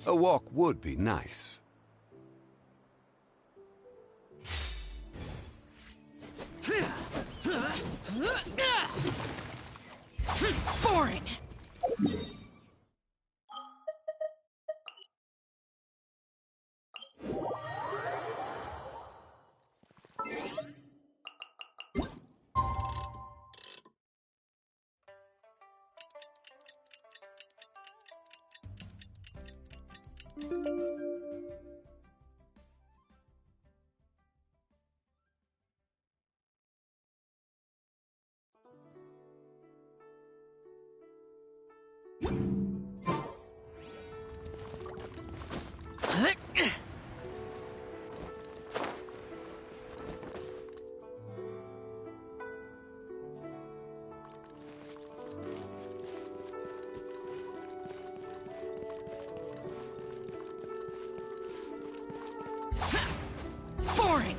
A walk would be nice. Boring! Boring!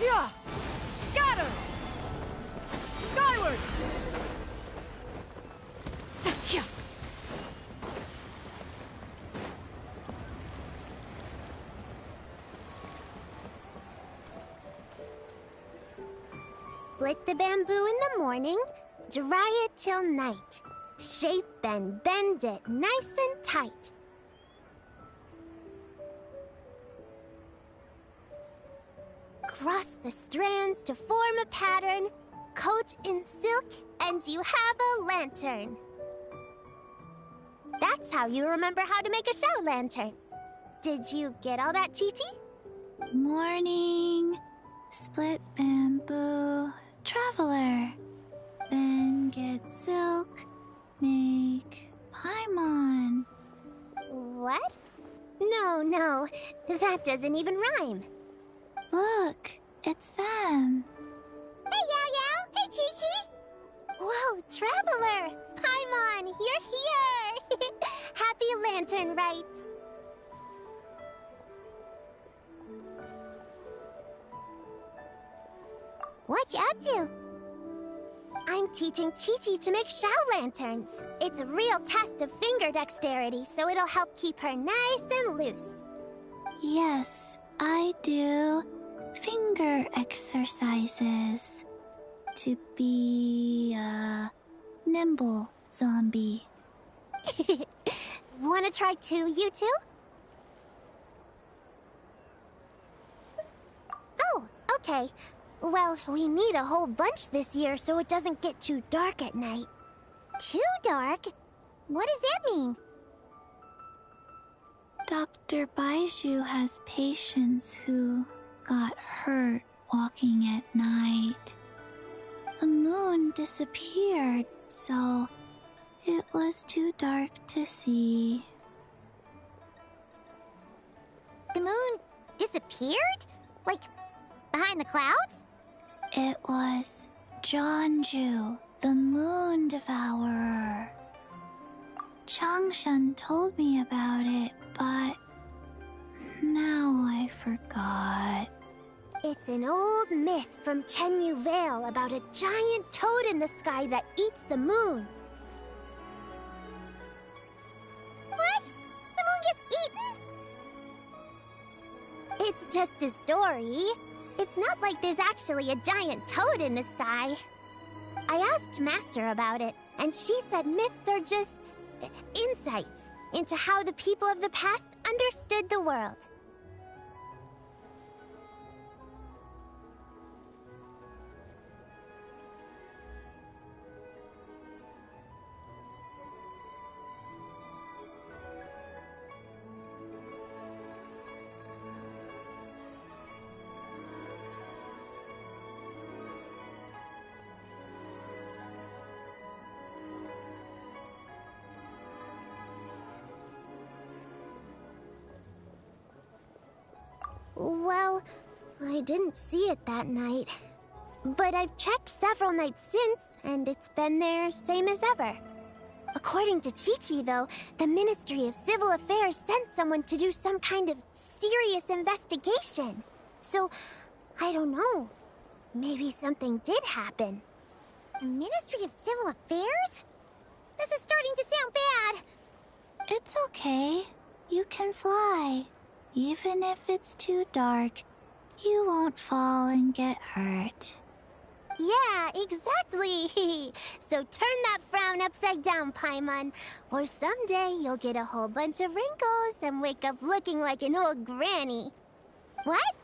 Yeah! Scatter! Skyward! Yeah. Split the bamboo in the morning, dry it till night. Shape and bend it nice and tight. Cross the strands to form a pattern, coat in silk, and you have a lantern. That's how you remember how to make a show lantern. Did you get all that, Chi-Chi? Morning, split bamboo, traveler. Then get silk, make paimon. What? No, that doesn't even rhyme. Look, it's them. Hey, Yao Yao! Hey, Chi-Chi! Whoa, Traveler! Paimon, you're here! Happy Lantern Rites! What you up to? I'm teaching Chi-Chi to make show lanterns. It's a real test of finger dexterity, so it'll help keep her nice and loose. Yes, I do finger exercises to be a nimble zombie. Wanna try too, you two? Oh, okay. Well, we need a whole bunch this year so it doesn't get too dark at night. Too dark? What does that mean? Dr. Baiju has patients who got hurt walking at night. The moon disappeared, so it was too dark to see. The moon disappeared? Like, behind the clouds? It was Jeonju, the moon devourer. Changshan told me about it, but now I forgot. It's an old myth from Chenyu Vale about a giant toad in the sky that eats the moon. What? The moon gets eaten? It's just a story. It's not like there's actually a giant toad in the sky. I asked Master about it, and she said myths are just insights into how the people of the past understood the world. Well, I didn't see it that night. But I've checked several nights since, and it's been there same as ever. According to Chi-Chi, though, the Ministry of Civil Affairs sent someone to do some kind of serious investigation. So, I don't know. Maybe something did happen. Ministry of Civil Affairs? This is starting to sound bad. It's okay. You can fly. Even if it's too dark, you won't fall and get hurt. Yeah, exactly. So turn that frown upside down, Paimon. Or someday you'll get a whole bunch of wrinkles and wake up looking like an old granny. What?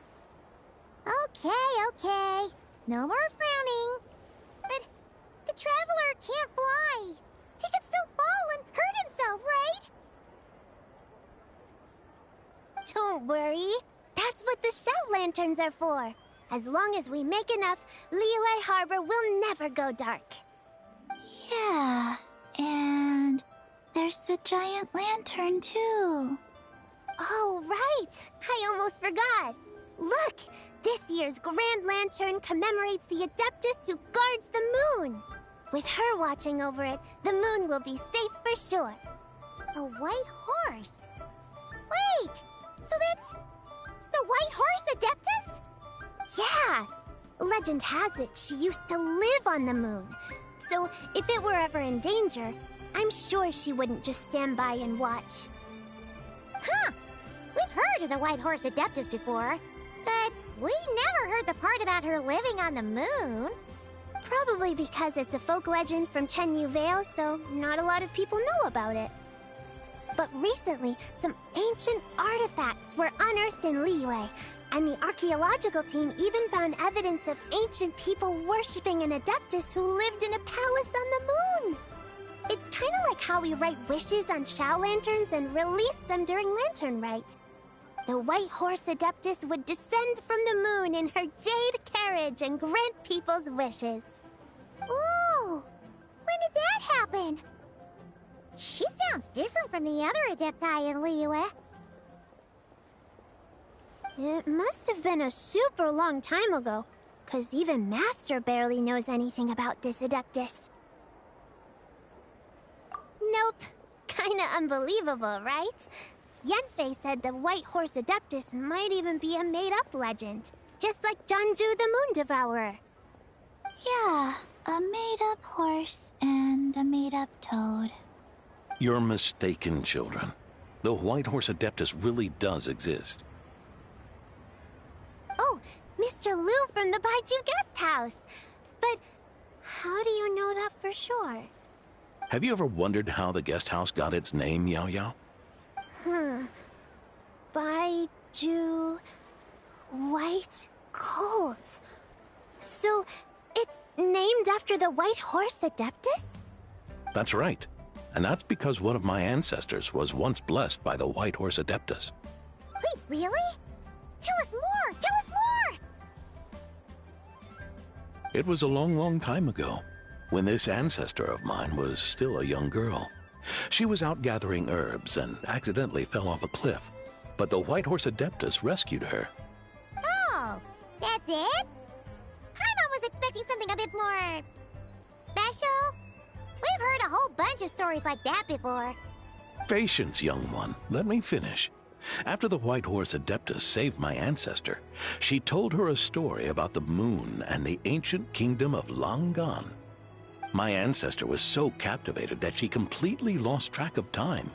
Okay. No more frowning. But the Traveler can't fly. He could still fall and hurt himself, right? Don't worry. That's what the shout lanterns are for. As long as we make enough, Liyue Harbor will never go dark. Yeah, and there's the giant lantern too. Oh, right! I almost forgot. Look! This year's Grand Lantern commemorates the Adeptus who guards the moon. With her watching over it, the moon will be safe for sure. A white horse? Wait! So that's the White Horse Adeptus? Yeah! Legend has it she used to live on the moon. So if it were ever in danger, I'm sure she wouldn't just stand by and watch. Huh! We've heard of the White Horse Adeptus before, but we never heard the part about her living on the moon. Probably because it's a folk legend from Chenyu Vale, so not a lot of people know about it. But recently, some ancient artifacts were unearthed in Liyue, and the archaeological team even found evidence of ancient people worshipping an Adeptus who lived in a palace on the moon. It's kind of like how we write wishes on Shao lanterns and release them during Lantern Rite. The White Horse Adeptus would descend from the moon in her jade carriage and grant people's wishes. Ooh! When did that happen? She sounds different from the other Adepti in Liyue. It must have been a super long time ago, 'cause even Master barely knows anything about this Adeptus. Nope. Kinda unbelievable, right? Yanfei said the White Horse Adeptus might even be a made-up legend, just like Janju the Moon Devourer. Yeah, a made-up horse and a made-up toad. You're mistaken, children. The White Horse Adeptus really does exist. Oh, Mr. Liu from the Baiju Guest House. But how do you know that for sure? Have you ever wondered how the guest house got its name, Yao Yao? Baiju... White Colt. So, it's named after the White Horse Adeptus? That's right. And that's because one of my ancestors was once blessed by the White Horse Adeptus. Wait, really? Tell us more! Tell us more! It was a long, long time ago, when this ancestor of mine was still a young girl. She was out gathering herbs and accidentally fell off a cliff, but the White Horse Adeptus rescued her. Oh, that's it? Paimon was expecting something a bit more... special? We've heard a whole bunch of stories like that before. Patience, young one. Let me finish. After the White Horse Adeptus saved my ancestor, she told her a story about the moon and the ancient kingdom of Langan. My ancestor was so captivated that she completely lost track of time.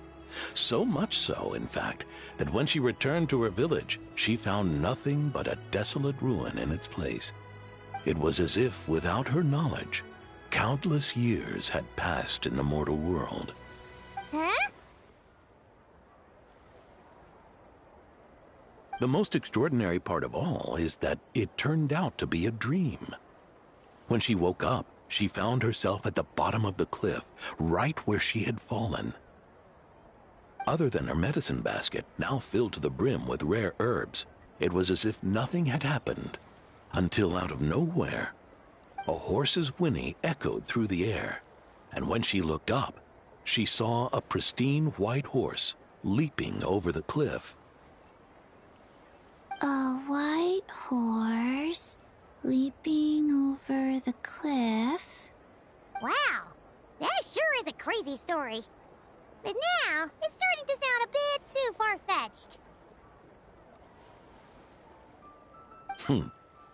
So much so, in fact, that when she returned to her village, she found nothing but a desolate ruin in its place. It was as if, without her knowledge, countless years had passed in the mortal world. Huh? The most extraordinary part of all is that it turned out to be a dream. When she woke up, she found herself at the bottom of the cliff, right where she had fallen. Other than her medicine basket, now filled to the brim with rare herbs, it was as if nothing had happened, until out of nowhere, a horse's whinny echoed through the air, and when she looked up, she saw a pristine white horse leaping over the cliff. A white horse leaping over the cliff? Wow, that sure is a crazy crazy story. But now, it's starting to sound a bit too far-fetched.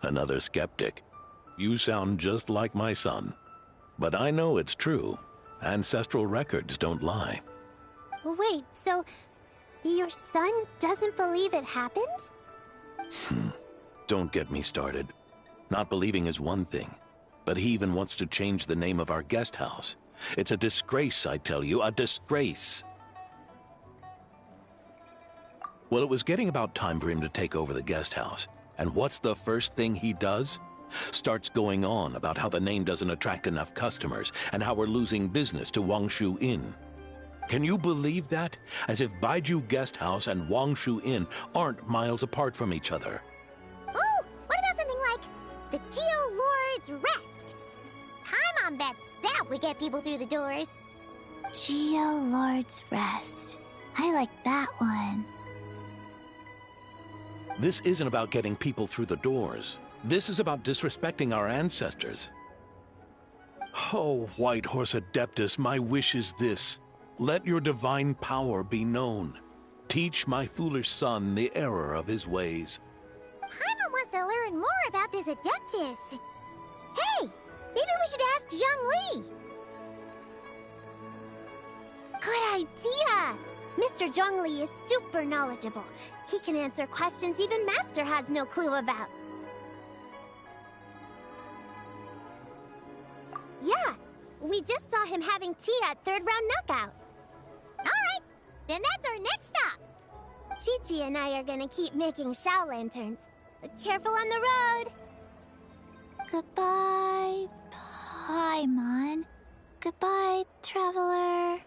Another skeptic. You sound just like my son. But I know it's true. Ancestral records don't lie. Wait, so your son doesn't believe it happened? Don't get me started. Not believing is one thing, but he even wants to change the name of our guest house. It's a disgrace, I tell you, a disgrace. Well, it was getting about time for him to take over the guest house. And what's the first thing he does? Starts going on about how the name doesn't attract enough customers and how we're losing business to Wangshu Inn. Can you believe that? As if Baiju Guest House and Wangshu Inn aren't miles apart from each other. Oh, what about something like the Geo Lord's Rest? Paimon bets that would get people through the doors. Geo Lord's Rest. I like that one. This isn't about getting people through the doors. This is about disrespecting our ancestors. Oh, White Horse Adeptus, my wish is this. Let your divine power be known. Teach my foolish son the error of his ways. Paimon wants to learn more about this Adeptus. Hey, maybe we should ask Zhongli. Good idea! Mr. Zhongli is super knowledgeable. He can answer questions even Master has no clue about. Yeah, we just saw him having tea at third round knockout. Alright, then that's our next stop. Chi-Chi and I are gonna keep making Shao lanterns. But careful on the road. Goodbye, Paimon. Goodbye, traveler.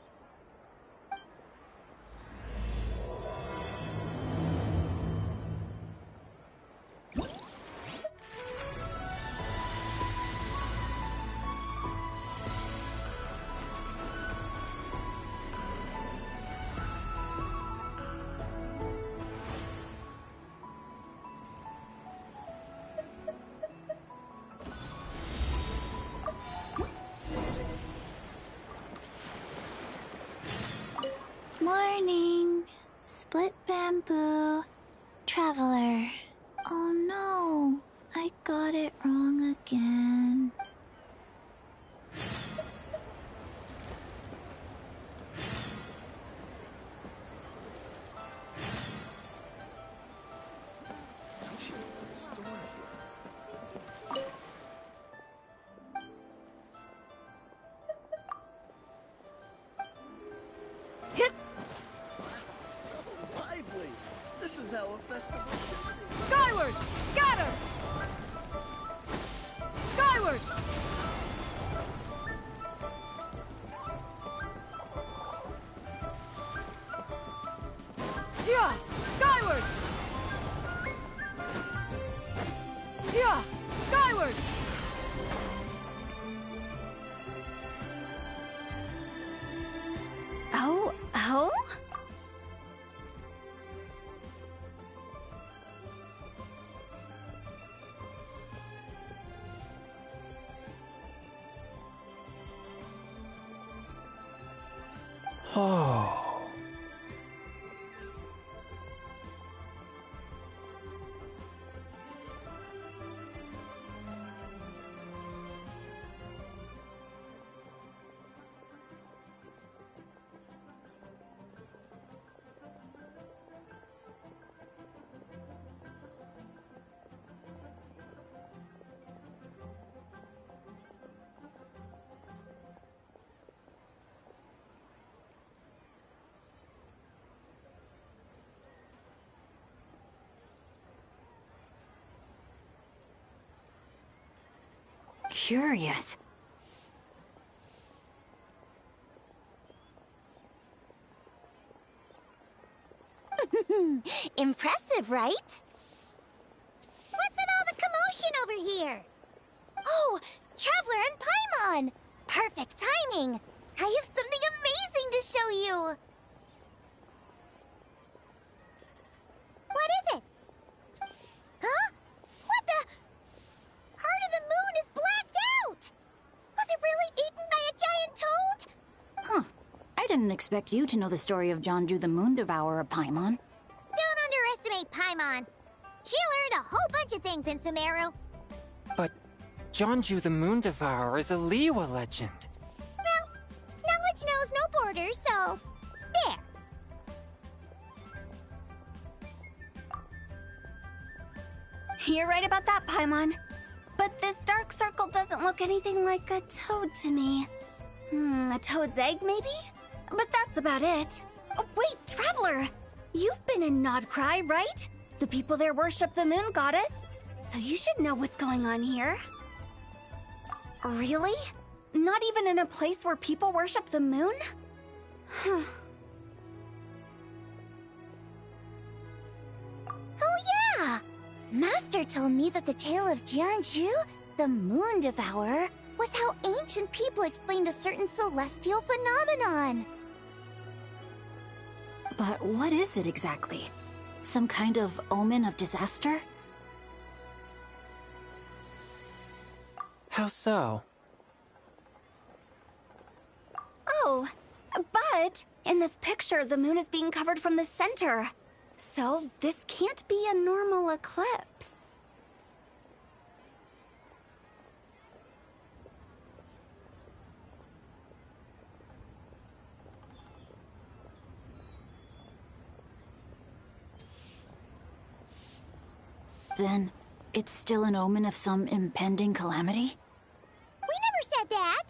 Morning. Split bamboo. Traveler. Oh no. I got it wrong again. So lively! This is how a festival should be. Skyward! Scatter! Skyward! Yeah! Skyward! Yeah! Skyward! Oh? Oh. Curious. Impressive, right? What's with all the commotion over here? Oh, Traveler and Paimon! Perfect timing! I have something amazing to show you! What is it? Huh? What the? Heart of the Moon is blacked out! Was it really eaten by a giant toad? Huh. didn't expect you to know the story of Jonju the Moon Devourer, Paimon. Don't underestimate Paimon. She learned a whole bunch of things in Sumeru. But Jonju the Moon Devourer is a Liyue legend. Well, knowledge knows no borders, so... there. You're right about that, Paimon. But this dark circle doesn't look anything like a toad to me. A toad's egg, maybe? But that's about it. Oh, wait, Traveler! You've been in Nodcry, right? The people there worship the moon goddess. So you should know what's going on here. Really? Not even in a place where people worship the moon? Huh. Oh yeah! Master told me that the tale of Jianzhu, the Moon Devourer, was how ancient people explained a certain celestial phenomenon. But what is it exactly? Some kind of omen of disaster? How so? Oh, but in this picture, the moon is being covered from the center. So this can't be a normal eclipse. Then, it's still an omen of some impending calamity? We never said that!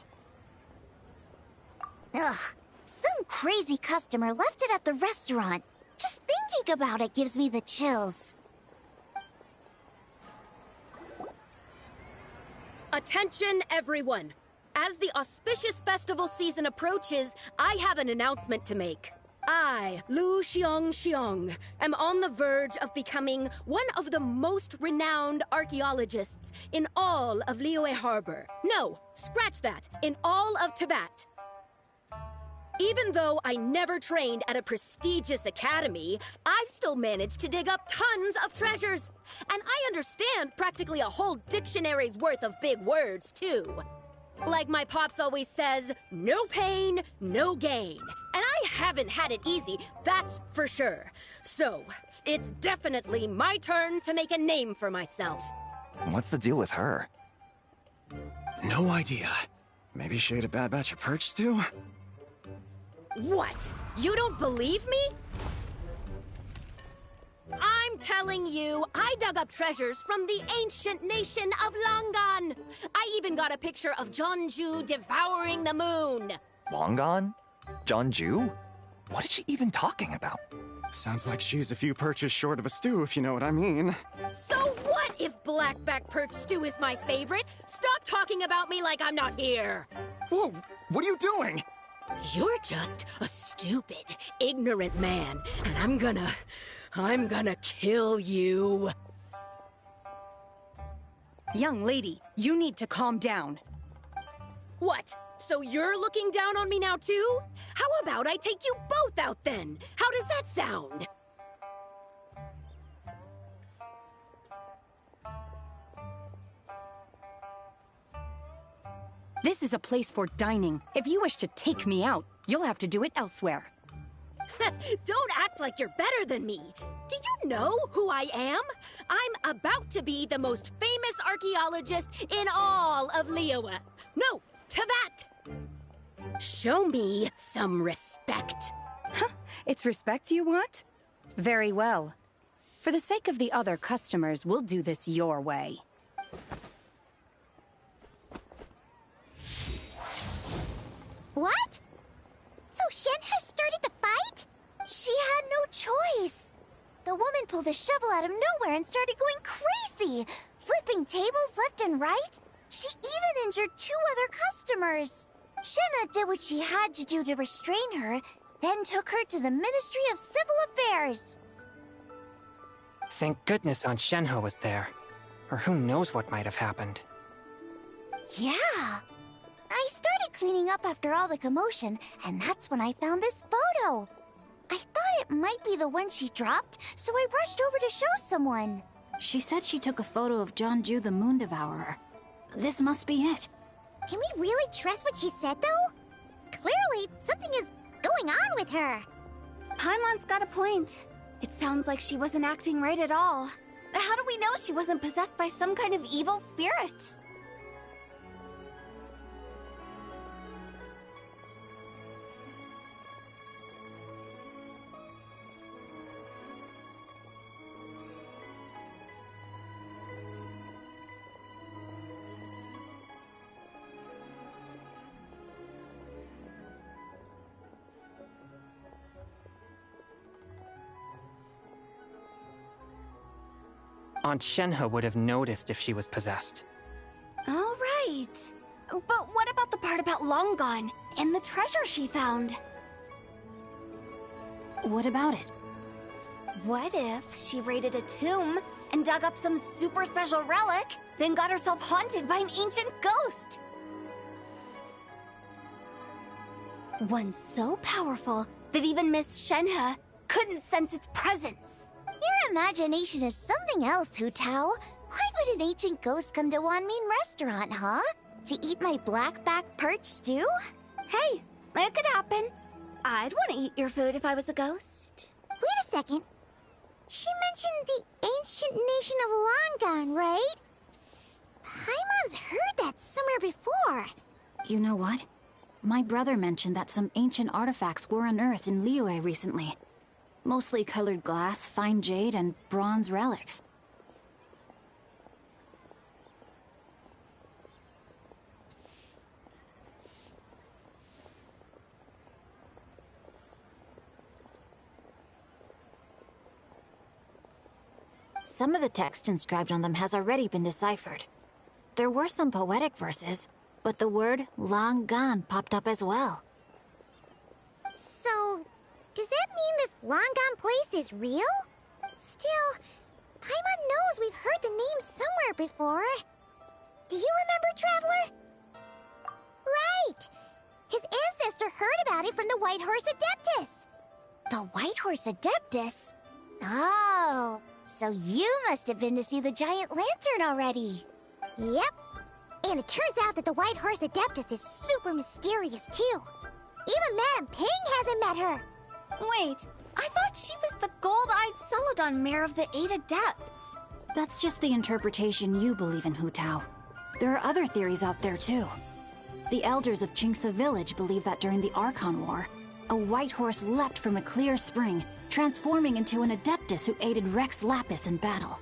Ugh, some crazy customer left it at the restaurant. Just thinking about it gives me the chills. Attention, everyone! As the auspicious festival season approaches, I have an announcement to make. I, Lu Xiong, am on the verge of becoming one of the most renowned archaeologists in all of Liyue Harbor. No, scratch that, in all of Tibet. Even though I never trained at a prestigious academy, I've still managed to dig up tons of treasures. And I understand practically a whole dictionary's worth of big words, too. Like my pops always says, no pain, no gain. And I haven't had it easy, that's for sure. So, it's definitely my turn to make a name for myself. What's the deal with her? No idea. Maybe she ate a bad batch of perch stew? What? You don't believe me? I'm telling you, I dug up treasures from the ancient nation of Longan. I even got a picture of Jonju devouring the moon. Longan? Jonju? What is she even talking about? Sounds like she's a few perches short of a stew, if you know what I mean. So what if blackback perch stew is my favorite? Stop talking about me like I'm not here. Whoa, what are you doing? You're just a stupid, ignorant man, and I'm gonna kill you. Young lady, you need to calm down. What? So you're looking down on me now too? How about I take you both out then? How does that sound? This is a place for dining. If you wish to take me out, you'll have to do it elsewhere. Don't act like you're better than me. Do you know who I am? I'm about to be the most famous archaeologist in all of Liyue. No, Tibet. Show me some respect. It's respect you want? Very well. For the sake of the other customers, we'll do this your way. What? So Shen has started the fight? She had no choice. The woman pulled a shovel out of nowhere and started going crazy, flipping tables left and right. She even injured 2 other customers. Shenna did what she had to do to restrain her, then took her to the Ministry of Civil Affairs. Thank goodness Aunt Shenhe was there. Or who knows what might have happened. Yeah. I started cleaning up after all the commotion, and that's when I found this photo. I thought it might be the one she dropped, so I rushed over to show someone. She said she took a photo of Jonju the Moon Devourer. This must be it. Can we really trust what she said, though? Clearly, something is going on with her? Paimon's got a point. It sounds like she wasn't acting right at all. How do we know she wasn't possessed by some kind of evil spirit? Aunt Shenhe would have noticed if she was possessed. All right. But what about the part about Long Gone and the treasure she found? What about it? What if she raided a tomb and dug up some super special relic, then got herself haunted by an ancient ghost? One so powerful that even Miss Shenhe couldn't sense its presence. Your imagination is something else, Hu Tao. Why would an ancient ghost come to Wanmin restaurant, huh? To eat my blackback perch stew? Hey, it could happen. I'd want to eat your food if I was a ghost. Wait a second. She mentioned the ancient nation of Longon, right? Paimon's heard that somewhere before. You know what? My brother mentioned that some ancient artifacts were unearthed in Liyue recently. Mostly colored glass, fine jade, and bronze relics. Some of the text inscribed on them has already been deciphered. There were some poetic verses, but the word long gone popped up as well. So, does that mean this Longon place is real? Still, Paimon knows we've heard the name somewhere before. Do you remember, Traveler? Right! His ancestor heard about it from the White Horse Adeptus. The White Horse Adeptus? Oh, so you must have been to see the giant lantern already. Yep. And it turns out that the White Horse Adeptus is super mysterious, too. Even Madame Ping hasn't met her. Wait, I thought she was the gold-eyed Celadon mare of the Eight Adepts. That's just the interpretation you believe in, Hu Tao. There are other theories out there, too. The elders of Qingce Village believe that during the Archon War, a white horse leapt from a clear spring, transforming into an Adeptus who aided Rex Lapis in battle.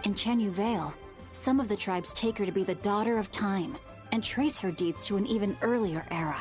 In Chenyu Vale, some of the tribes take her to be the Daughter of Time, and trace her deeds to an even earlier era.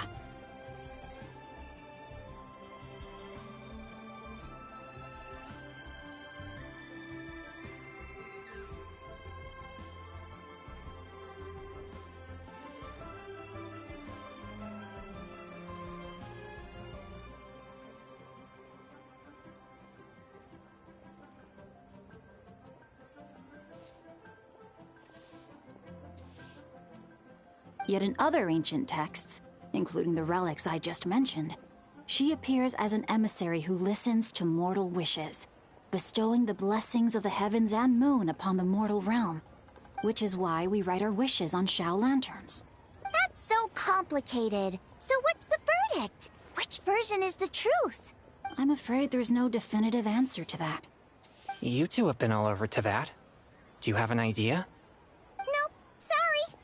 Yet in other ancient texts, including the relics I just mentioned, she appears as an emissary who listens to mortal wishes, bestowing the blessings of the heavens and moon upon the mortal realm, which is why we write our wishes on Shao lanterns. That's so complicated. So what's the verdict? Which version is the truth? I'm afraid there's no definitive answer to that. You two have been all over Teyvat. Do you have an idea? Nope, sorry.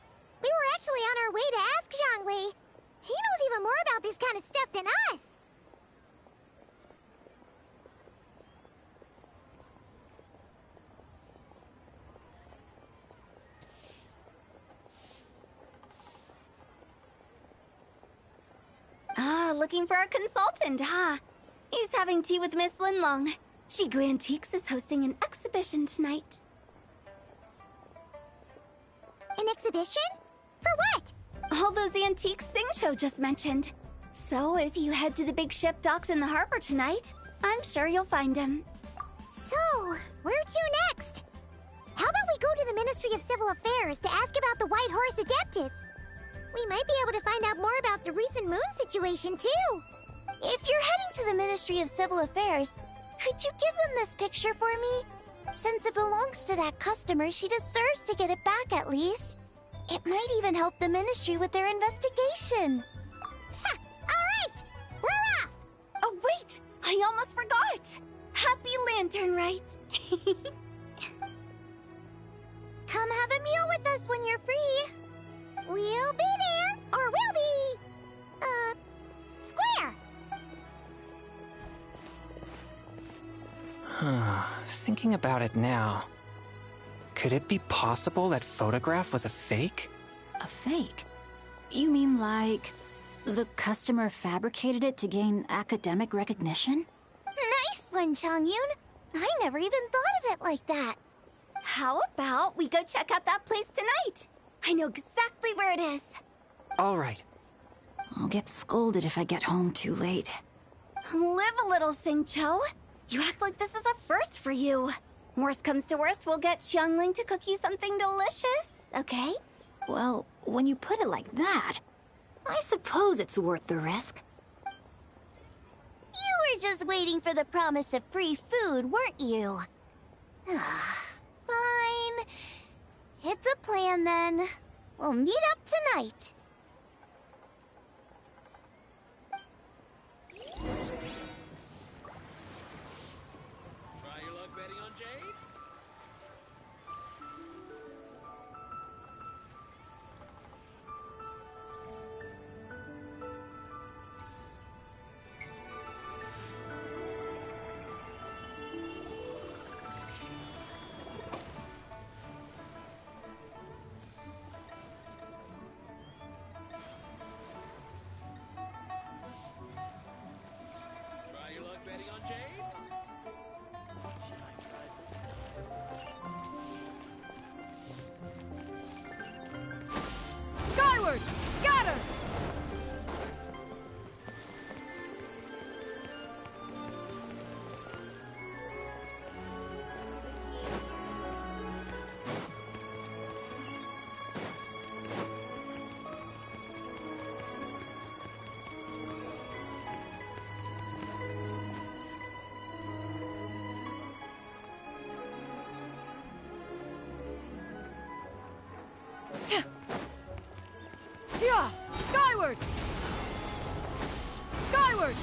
We were actually on our way to ask Zhongli. He knows even more about this kind of stuff than us. Ah, looking for a consultant, huh? He's having tea with Miss Linlong. Shigu Antiques is hosting an exhibition tonight. An exhibition? For what? All those antiques Xingqiu just mentioned. So if you head to the big ship docked in the harbor tonight, I'm sure you'll find him. So, where to next? How about we go to the Ministry of Civil Affairs to ask about the White Horse Adeptus? We might be able to find out more about the recent moon situation, too. If you're heading to the Ministry of Civil Affairs, could you give them this picture for me? Since it belongs to that customer, she deserves to get it back at least. It might even help the Ministry with their investigation. Ha! All right! We're off! I almost forgot! Happy Lantern Rite! Come have a meal with us when you're free. We'll be there, or we'll be... square. Thinking about it now, could it be possible that photograph was a fake? A fake? You mean like the customer fabricated it to gain academic recognition? Nice one, Chongyun. I never even thought of it like that. How about we go check out that place tonight? I know exactly where it is. All right. I'll get scolded if I get home too late. Live a little, Sing-Cho. You act like this is a first for you. Worst comes to worst, we'll get Xiangling to cook you something delicious, okay? Well, when you put it like that, I suppose it's worth the risk. You were just waiting for the promise of free food, weren't you? Fine. It's a plan then. We'll meet up tonight. Try your luck betting on Jade? Try your luck betting on Jade? Should I try this stuff? Skyward! Scatter! Yeah! Skyward! Skyward!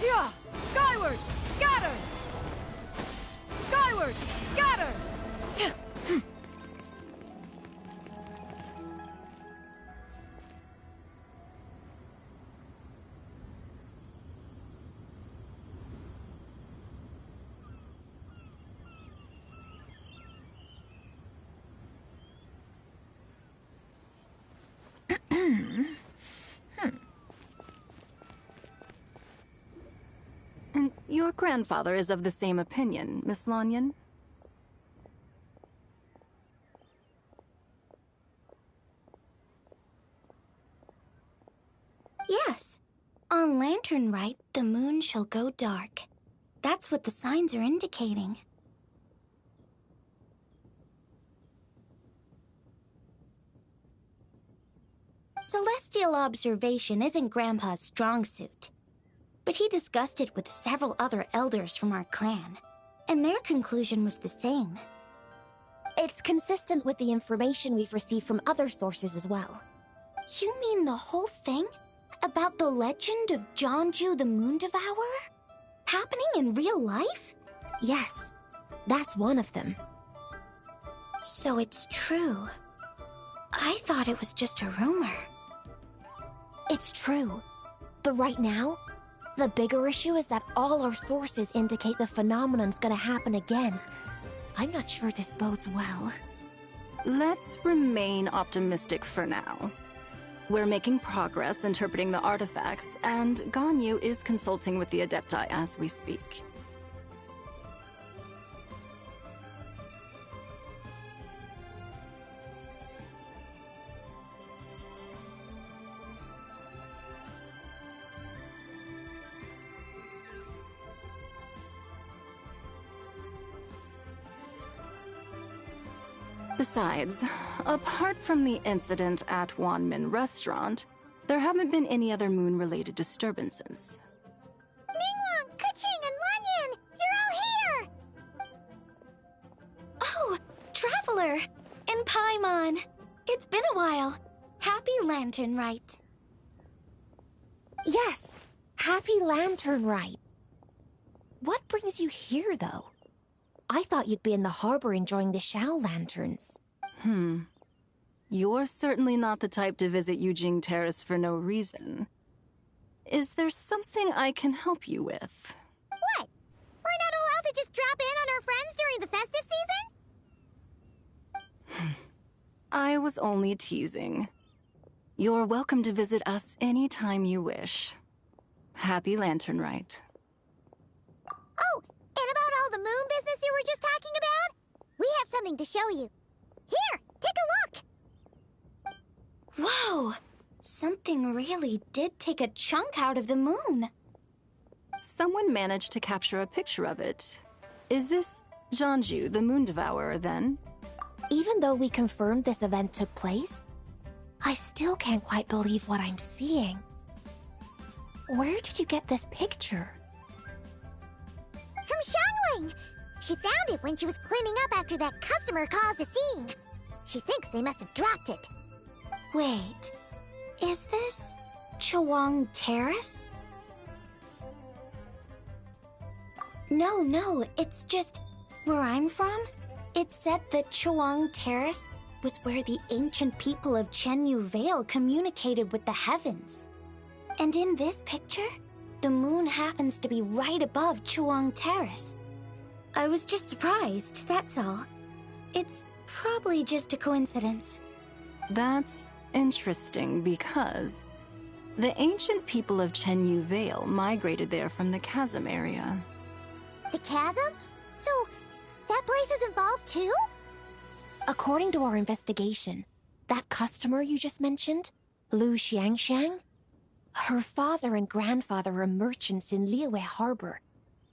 Yeah! Skyward! Scatter! Skyward! Scatter! And your grandfather is of the same opinion, Miss Lanyan? Yes. On Lantern Rite, the moon shall go dark. That's what the signs are indicating. Celestial observation isn't Grandpa's strong suit. But he discussed it with several other elders from our clan, and their conclusion was the same. It's consistent with the information we've received from other sources as well. You mean the whole thing? About the legend of Jeonju the Moon Devourer? Happening in real life? Yes, that's one of them. So it's true. I thought it was just a rumor. It's true. But right now, the bigger issue is that all our sources indicate the phenomenon's gonna happen again. I'm not sure this bodes well. Let's remain optimistic for now. We're making progress interpreting the artifacts, and Ganyu is consulting with the Adepti as we speak. Besides, apart from the incident at Wanmin Restaurant, there haven't been any other moon-related disturbances. Ningguang, Keqing, and Lanyan! You're all here! Oh, Traveler! And Paimon! It's been a while. Happy Lantern Rite. Yes, happy Lantern Rite. What brings you here, though? I thought you'd be in the harbor enjoying the Shao lanterns. You're certainly not the type to visit Yujing Terrace for no reason. Is there something I can help you with? What? We're not allowed to just drop in on our friends during the festive season? I was only teasing. You're welcome to visit us anytime you wish. Happy Lantern Rite. Oh, and about all the moon business you were just talking about? We have something to show you. Here, take a look! Whoa! Something really did take a chunk out of the moon. Someone managed to capture a picture of it. Is this Zhanju, the Moon Devourer, then? Even though we confirmed this event took place, I still can't quite believe what I'm seeing. Where did you get this picture? From Xiangling! She found it when she was cleaning up after that customer caused a scene. She thinks they must have dropped it. Wait, is this Chuang Terrace? No, it's just where I'm from. It said that Chuang Terrace was where the ancient people of Chenyu Vale communicated with the heavens. And in this picture, the moon happens to be right above Chuang Terrace. I was just surprised, that's all. It's probably just a coincidence. That's interesting because the ancient people of Chenyu Vale migrated there from the chasm area. The chasm? So, that place is involved too? According to our investigation, that customer you just mentioned, Lu Xiangxiang, her father and grandfather are merchants in Liyue Harbor,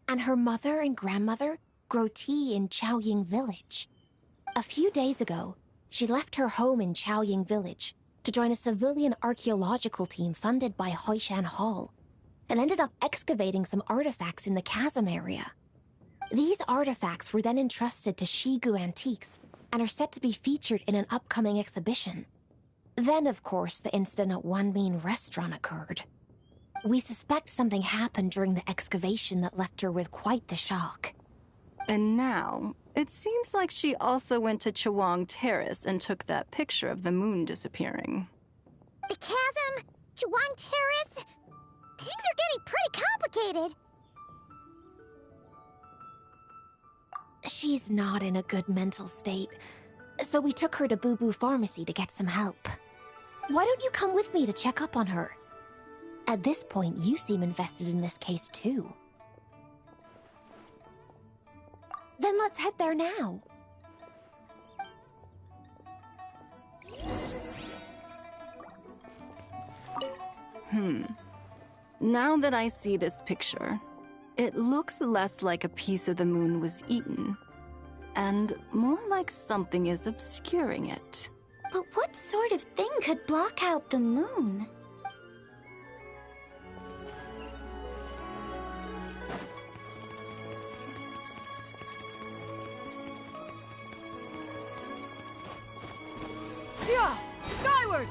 and her mother and grandmother grow tea in Chaoying Village. A few days ago, she left her home in Chaoying Village to join a civilian archaeological team funded by Hoishan Hall, and ended up excavating some artifacts in the chasm area. These artifacts were then entrusted to Shigu Antiques and are set to be featured in an upcoming exhibition. Then, of course, the incident at Wanmin Restaurant occurred. We suspect something happened during the excavation that left her with quite the shock. And now, it seems like she also went to Chuang Terrace and took that picture of the moon disappearing. The chasm? Chuang Terrace? Things are getting pretty complicated. She's not in a good mental state, so we took her to Boo Boo Pharmacy to get some help. Why don't you come with me to check up on her? At this point, you seem invested in this case too. Then let's head there now. Now that I see this picture, it looks less like a piece of the moon was eaten, and more like something is obscuring it. But what sort of thing could block out the moon? Yeah! Skyward!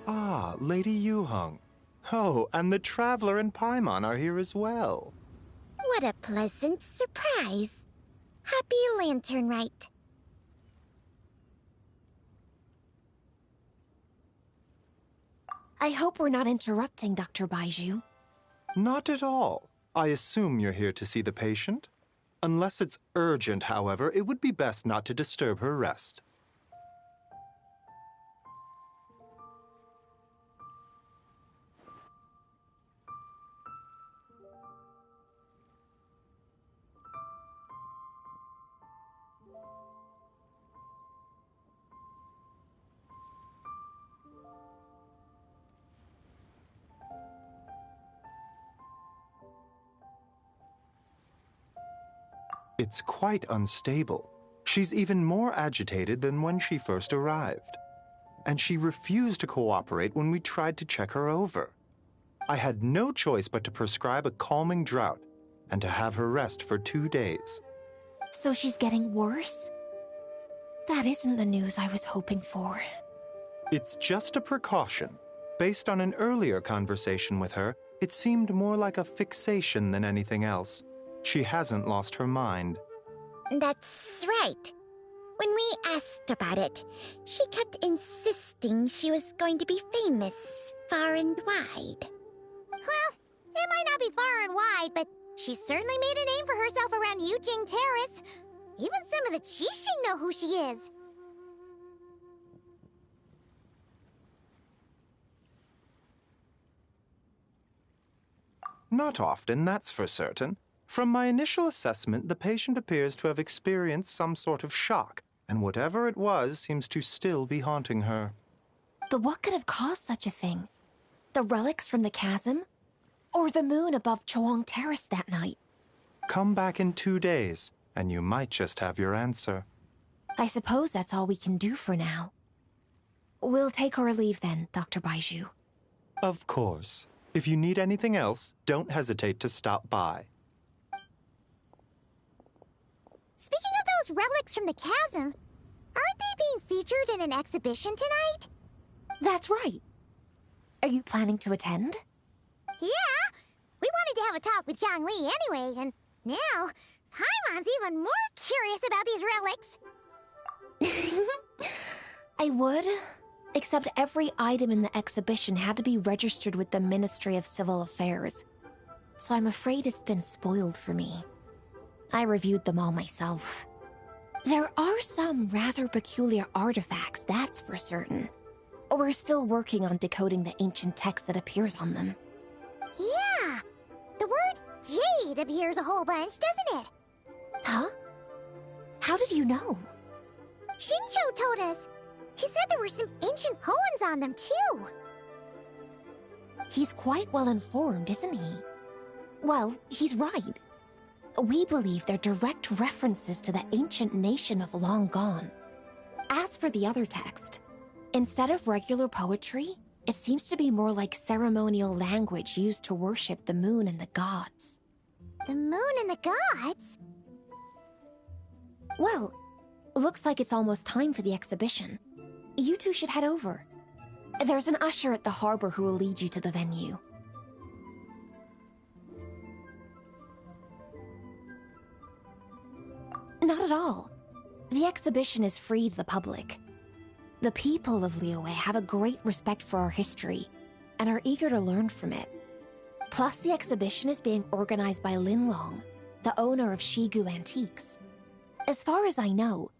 Ah, Lady Yuheng. Oh, and the Traveler and Paimon are here as well. What a pleasant surprise. Happy Lantern Rite. I hope we're not interrupting, Dr. Baizhu. Not at all. I assume you're here to see the patient? Unless it's urgent, however, it would be best not to disturb her rest. It's quite unstable. She's even more agitated than when she first arrived. And she refused to cooperate when we tried to check her over. I had no choice but to prescribe a calming draught and to have her rest for 2 days. So she's getting worse? That isn't the news I was hoping for. It's just a precaution. Based on an earlier conversation with her, it seemed more like a fixation than anything else. She hasn't lost her mind. That's right. When we asked about it, she kept insisting she was going to be famous far and wide. Well, it might not be far and wide, but she certainly made a name for herself around Yujing Terrace. Even some of the Qixing know who she is. Not often, that's for certain. From my initial assessment, the patient appears to have experienced some sort of shock, and whatever it was seems to still be haunting her. But what could have caused such a thing? The relics from the chasm? Or the moon above Chuang Terrace that night? Come back in 2 days, and you might just have your answer. I suppose that's all we can do for now. We'll take our leave then, Dr. Baiju. Of course. If you need anything else, don't hesitate to stop by. Speaking of those relics from the chasm, aren't they being featured in an exhibition tonight? That's right. Are you planning to attend? Yeah! We wanted to have a talk with Zhang Li anyway, and now Paimon's even more curious about these relics. I would, except every item in the exhibition had to be registered with the Ministry of Civil Affairs. So I'm afraid it's been spoiled for me. I reviewed them all myself. There are some rather peculiar artifacts, that's for certain. We're still working on decoding the ancient text that appears on them. Yeah! The word jade appears a whole bunch, doesn't it? Huh? How did you know? Shincho told us. He said there were some ancient poems on them, too. He's quite well informed, isn't he? Well, he's right. We believe they're direct references to the ancient nation of long gone. As for the other text, instead of regular poetry, it seems to be more like ceremonial language used to worship the moon and the gods. The moon and the gods? Well, looks like it's almost time for the exhibition. You two should head over. There's an usher at the harbor who will lead you to the venue. Not at all. The exhibition is free to the public. The people of Liyue have a great respect for our history and are eager to learn from it. Plus, the exhibition is being organized by Linlong, the owner of Shigu Antiques. As far as I know,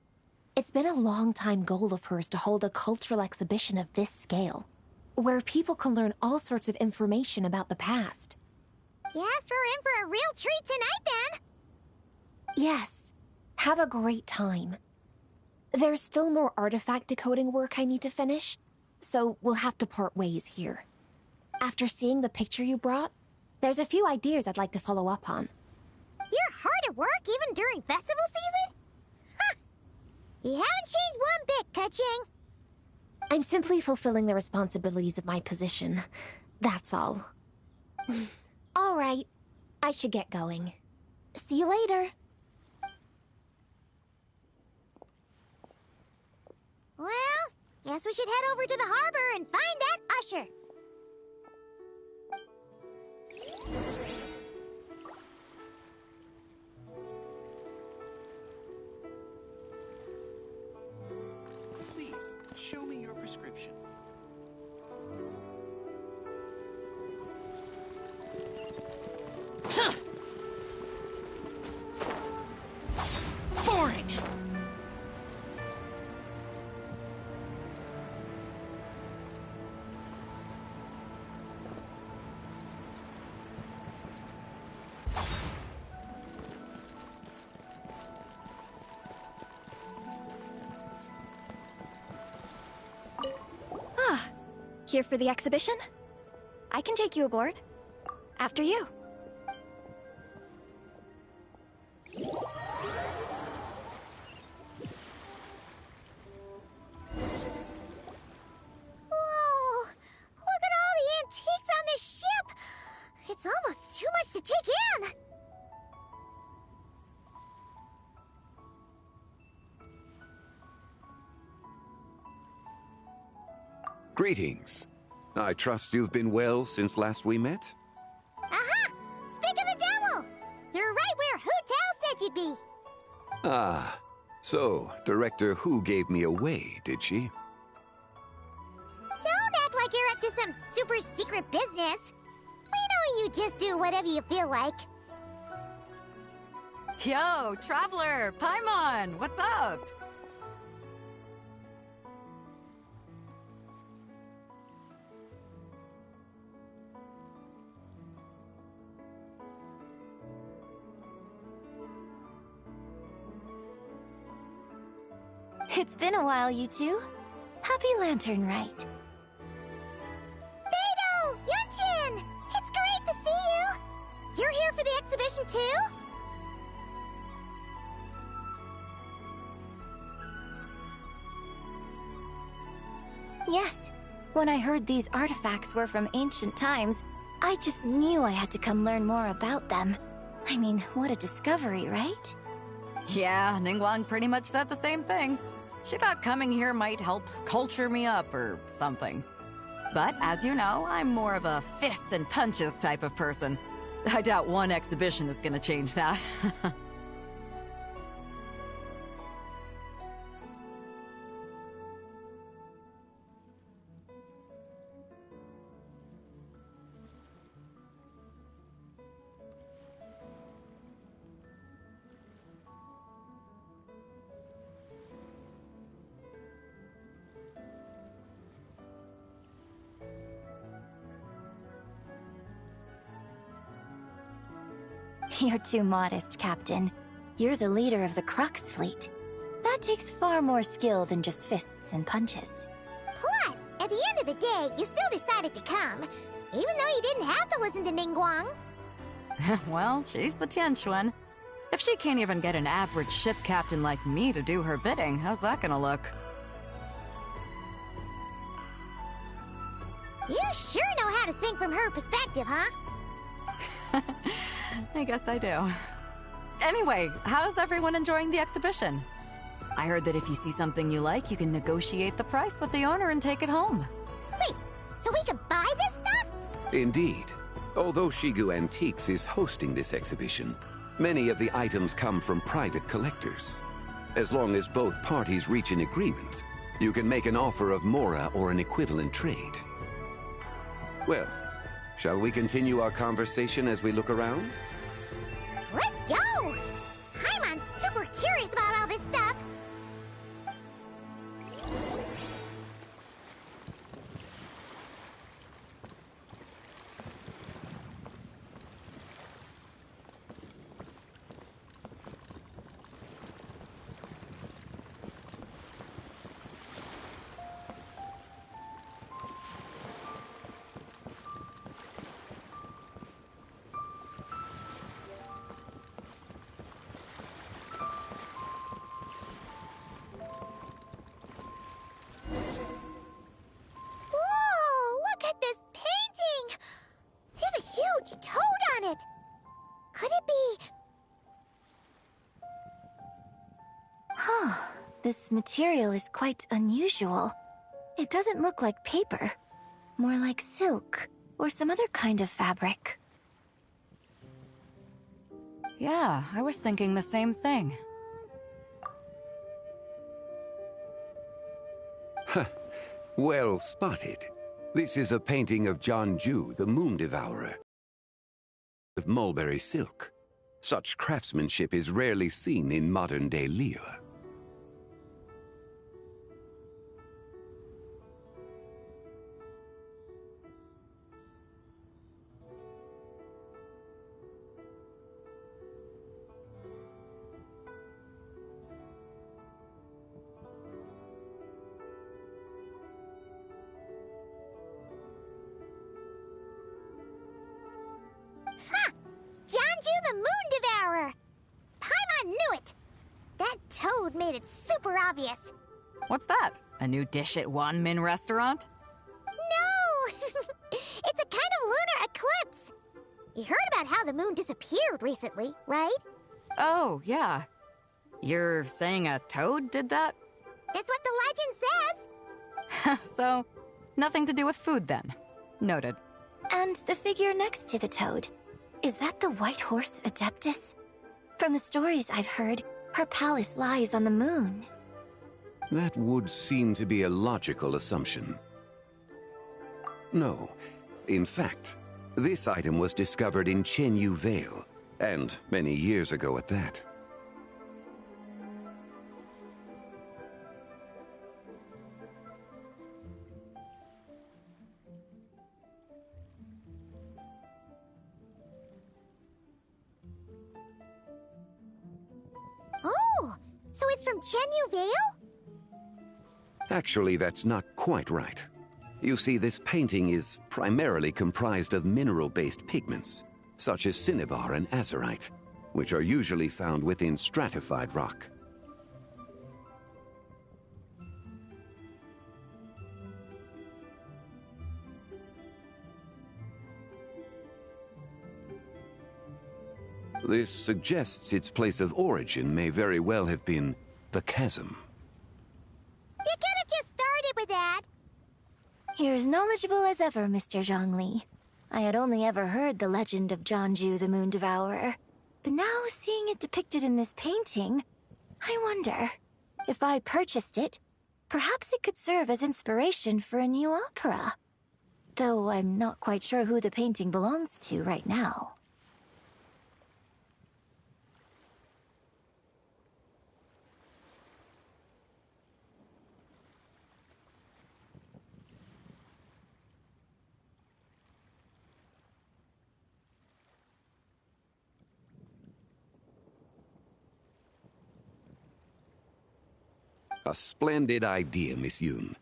it's been a long-time goal of hers to hold a cultural exhibition of this scale, where people can learn all sorts of information about the past. Guess we're in for a real treat tonight, then. Yes. Have a great time. There's still more artifact decoding work I need to finish, so we'll have to part ways here. After seeing the picture you brought, there's a few ideas I'd like to follow up on. You're hard at work even during festival season? Huh! You haven't changed one bit, Keqing. I'm simply fulfilling the responsibilities of my position. That's all. All right. I should get going. See you later. Well, guess we should head over to the harbor and find that usher. Please, show me your prescription. Boring! Here for the exhibition? I can take you aboard. After you. Greetings. I trust you've been well since last we met? Aha! Speak of the devil! You're right where Hu Tao said you'd be. Ah, so Director Hu gave me away, did she? Don't act like you're up to some super secret business. We know you just do whatever you feel like. Yo, Traveler! Paimon! What's up? It's been a while, you two. Happy Lantern Rite. Beidou! Yunshin! It's great to see you! You're here for the exhibition too? Yes. When I heard these artifacts were from ancient times, I just knew I had to come learn more about them. I mean, what a discovery, right? Yeah, Ningguang pretty much said the same thing. She thought coming here might help culture me up or something. But as you know, I'm more of a fists and punches type of person. I doubt one exhibition is gonna change that. You're too modest, Captain. You're the leader of the Crux fleet. That takes far more skill than just fists and punches. Plus, at the end of the day, you still decided to come, even though you didn't have to listen to Ningguang. Well, she's the Tianquan. If she can't even get an average ship captain like me to do her bidding, how's that gonna look? You sure know how to think from her perspective, huh? I guess I do. Anyway, how's everyone enjoying the exhibition? I heard that if you see something you like, you can negotiate the price with the owner and take it home. Wait, so we can buy this stuff? Indeed. Although Shigu Antiques is hosting this exhibition, many of the items come from private collectors. As long as both parties reach an agreement, you can make an offer of mora or an equivalent trade. Well, shall we continue our conversation as we look around? Let's go! I'm super curious about all this stuff. Toad on it! Could it be... Huh. This material is quite unusual. It doesn't look like paper. More like silk, or some other kind of fabric. Yeah, I was thinking the same thing. Huh. Well spotted. This is a painting of John Ju, the Moon Devourer, with mulberry silk. Such craftsmanship is rarely seen in modern-day Liyue. Janju the Moon Devourer! Paimon knew it! That toad made it super obvious. What's that? A new dish at Wanmin restaurant? No! It's a kind of lunar eclipse. You heard about how the moon disappeared recently, right? Oh, yeah. You're saying a toad did that? It's what the legend says. So, Nothing to do with food, then. Noted. And the figure next to the toad, is that the white horse Adeptus? From the stories I've heard, her palace lies on the moon. That would seem to be a logical assumption. No. In fact, this item was discovered in Chenyu Vale, and many years ago at that. Oh, so it's from Chenyu Vale? Actually, that's not quite right. You see, this painting is primarily comprised of mineral-based pigments, such as cinnabar and azurite, which are usually found within stratified rock. This suggests its place of origin may very well have been the chasm. You could have just started with that. You're as knowledgeable as ever, Mr. Zhongli. I had only ever heard the legend of Jianzhu the Moon Devourer, but now seeing it depicted in this painting, I wonder, if I purchased it, perhaps it could serve as inspiration for a new opera. Though I'm not quite sure who the painting belongs to right now. A splendid idea, Miss Yoon.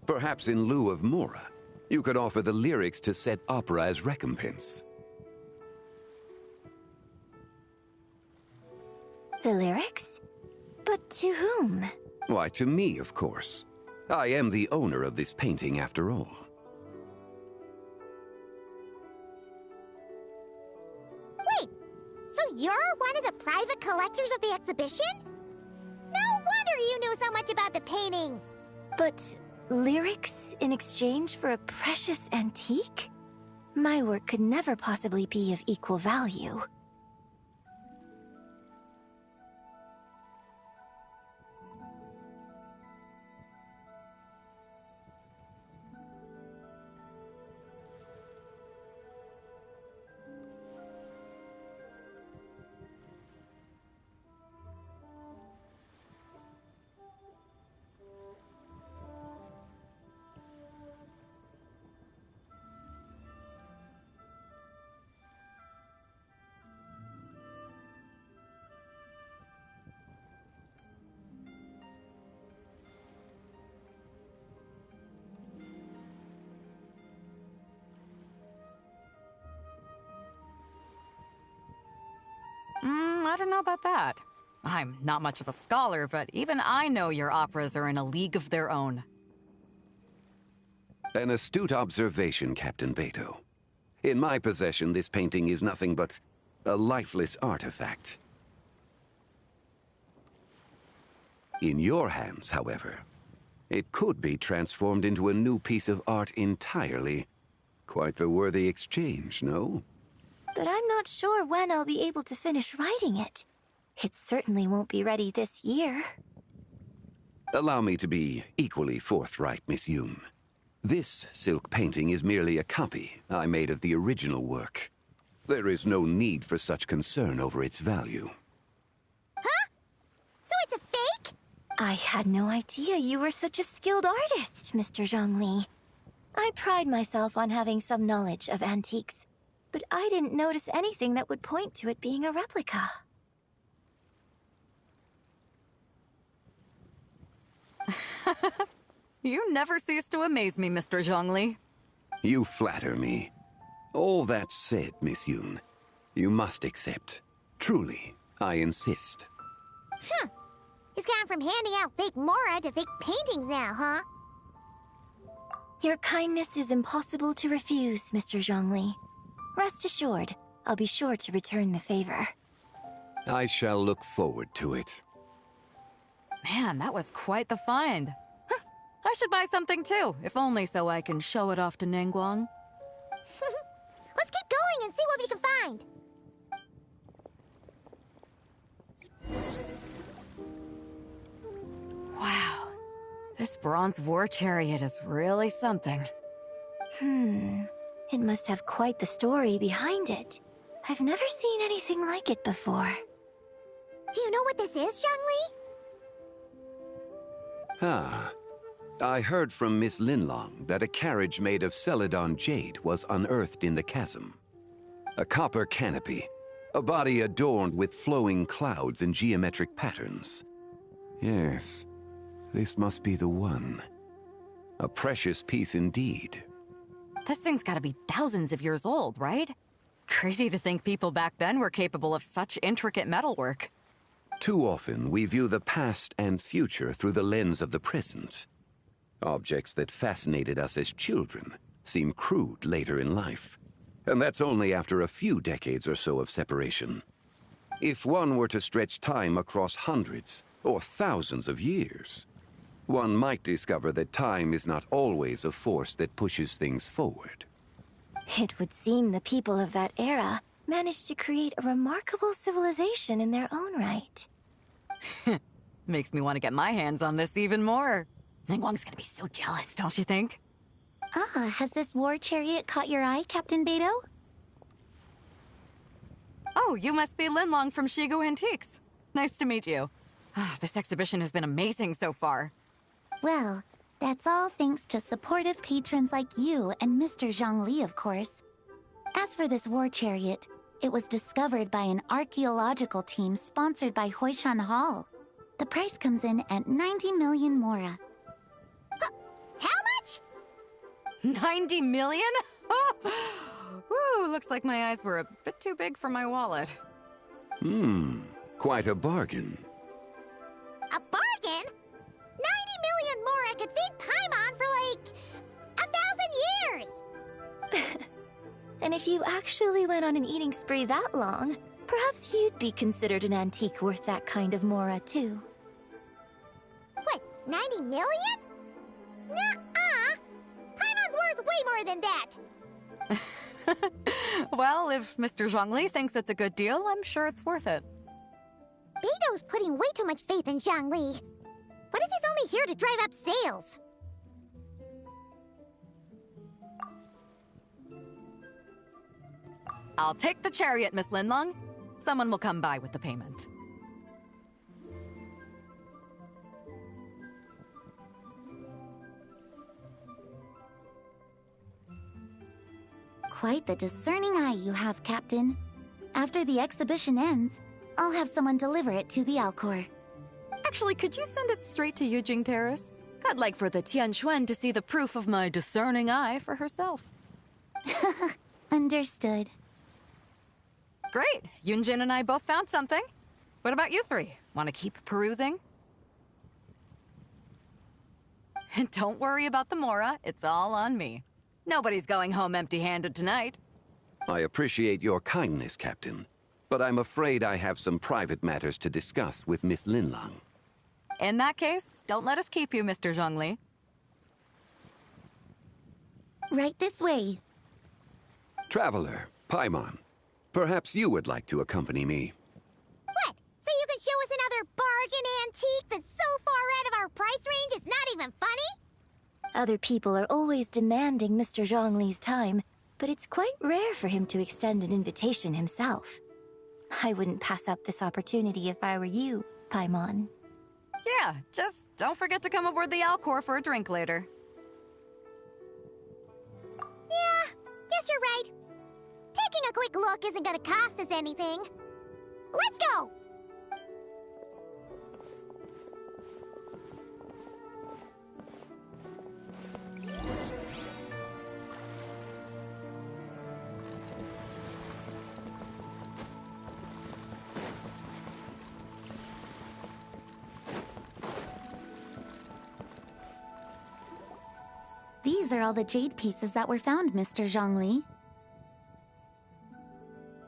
Perhaps in lieu of Mora, you could offer the lyrics to said opera as recompense. The lyrics? But to whom? Why, to me, of course. I am the owner of this painting, after all. Wait, so you're one of the private collectors of the exhibition? No wonder you knew so much about the painting! But lyrics in exchange for a precious antique? My work could never possibly be of equal value. I don't know about that. I'm not much of a scholar, but even I know your operas are in a league of their own. An astute observation, Captain Beto. In my possession, this painting is nothing but a lifeless artifact. In your hands, however, it could be transformed into a new piece of art entirely. Quite the worthy exchange, no? But I'm not sure when I'll be able to finish writing it. It certainly won't be ready this year. Allow me to be equally forthright, Miss Yoon. This silk painting is merely a copy I made of the original work. There is no need for such concern over its value. Huh? So it's a fake? I had no idea you were such a skilled artist, Mr. Zhongli. I pride myself on having some knowledge of antiques, but I didn't notice anything that would point to it being a replica. You never cease to amaze me, Mr. Zhongli. You flatter me. All that said, Miss Yoon, you must accept. Truly, I insist. Huh. He's gone from handing out fake Mora to fake paintings now, huh? Your kindness is impossible to refuse, Mr. Zhongli. Rest assured, I'll be sure to return the favor. I shall look forward to it. Man, that was quite the find. I should buy something too, if only so I can show it off to Ningguang. Let's keep going and see what we can find. Wow. This bronze war chariot is really something. It must have quite the story behind it. I've never seen anything like it before. Do you know what this is, Zhongli? Ah. I heard from Miss Linlong that a carriage made of Celadon jade was unearthed in the chasm. A copper canopy, a body adorned with flowing clouds and geometric patterns. Yes, this must be the one. A precious piece indeed. This thing's gotta be thousands of years old, right? Crazy to think people back then were capable of such intricate metalwork. Too often, we view the past and future through the lens of the present. Objects that fascinated us as children seem crude later in life. And that's only after a few decades or so of separation. If one were to stretch time across hundreds or thousands of years, one might discover that time is not always a force that pushes things forward. It would seem the people of that era managed to create a remarkable civilization in their own right. Makes me want to get my hands on this even more. Ningguang's gonna be so jealous, don't you think? Has this war chariot caught your eye, Captain Beidou? Oh, you must be Linlong from Shigu Antiques. Nice to meet you. This exhibition has been amazing so far. Well, that's all thanks to supportive patrons like you and Mr. Zhongli, of course. As for this war chariot, it was discovered by an archaeological team sponsored by Hoishan Hall. The price comes in at 90 million mora. How much? 90 million? Woo, looks like my eyes were a bit too big for my wallet. Quite a bargain. A bargain? 90 million mora could feed Paimon for like 1,000 years! And if you actually went on an eating spree that long, perhaps you'd be considered an antique worth that kind of mora, too. What, 90 million? Nuh-uh! Paimon's worth way more than that! Well, if Mr. Zhongli thinks it's a good deal, I'm sure it's worth it. Beidou's putting way too much faith in Zhongli. What if he's only here to drive up sales? I'll take the chariot, Miss Linlong. Someone will come by with the payment. Quite the discerning eye you have, Captain. After the exhibition ends, I'll have someone deliver it to the Alcor. Actually, could you send it straight to Yujing Terrace? I'd like for the Tianquan to see the proof of my discerning eye for herself. Understood. Great! Yunjin and I both found something. What about you three? Want to keep perusing? And don't worry about the mora, it's all on me. Nobody's going home empty-handed tonight. I appreciate your kindness, Captain, but I'm afraid I have some private matters to discuss with Miss Linlong. In that case, don't let us keep you, Mr. Zhongli. Right this way. Traveler, Paimon, perhaps you would like to accompany me. What? So you can show us another bargain antique that's so far out of our price range it's not even funny? Other people are always demanding Mr. Zhongli's time, but it's quite rare for him to extend an invitation himself. I wouldn't pass up this opportunity if I were you, Paimon. Yeah, just don't forget to come aboard the Alcor for a drink later. Yeah, guess you're right. Taking a quick look isn't gonna cost us anything. Let's go! These are all the jade pieces that were found, Mr. Zhongli.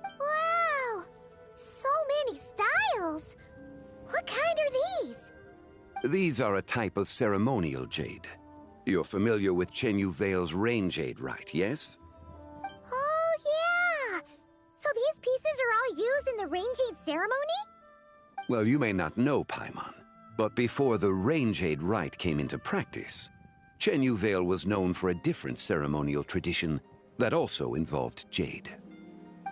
Wow! So many What kind are these? These are a type of ceremonial jade, You're familiar with Chenyu Vale's Range Aid Rite, yes? Oh, yeah! So these pieces are all used in the Range Aid ceremony? Well, you may not know, Paimon, but before the Range Aid Rite came into practice, Chenyu Vale was known for a different ceremonial tradition that also involved jade.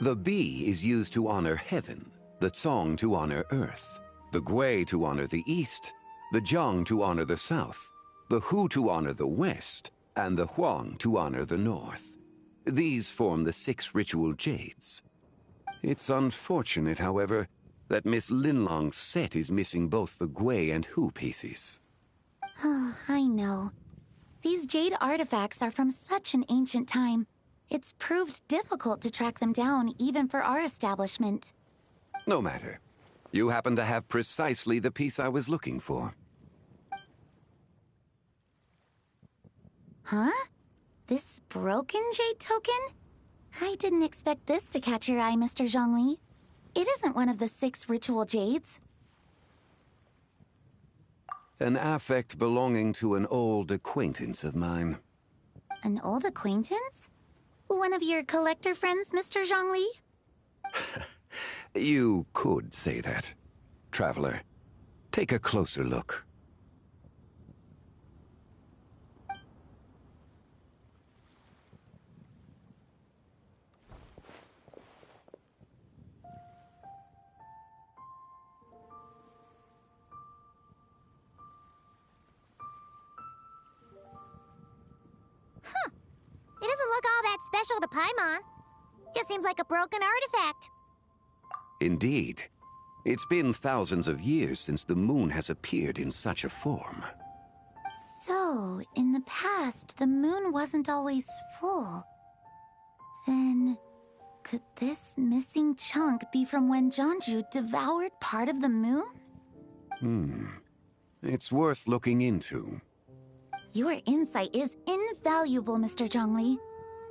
The Bi is used to honor heaven, the Tsong to honor earth, the Gui to honor the east, the Jiang to honor the south, the Hu to honor the west, and the Huang to honor the north. These form the 6 ritual jades. It's unfortunate, however, that Miss Linlong's set is missing both the Gui and Hu pieces. Oh, I know. These jade artifacts are from such an ancient time. It's proved difficult to track them down, even for our establishment. No matter. You happen to have precisely the piece I was looking for. Huh? This broken jade token? I didn't expect this to catch your eye, Mr. Zhongli. It isn't one of the 6 ritual jades. An affect belonging to an old acquaintance of mine. An old acquaintance? One of your collector friends, Mr. Zhongli? You could say that. Traveler, take a closer look. It doesn't look all that special to Paimon. Just seems like a broken artifact. Indeed. It's been thousands of years since the moon has appeared in such a form. So, in the past, the moon wasn't always full. Then, could this missing chunk be from when Jianzhu devoured part of the moon? It's worth looking into. Your insight is invaluable, Mr. Zhongli.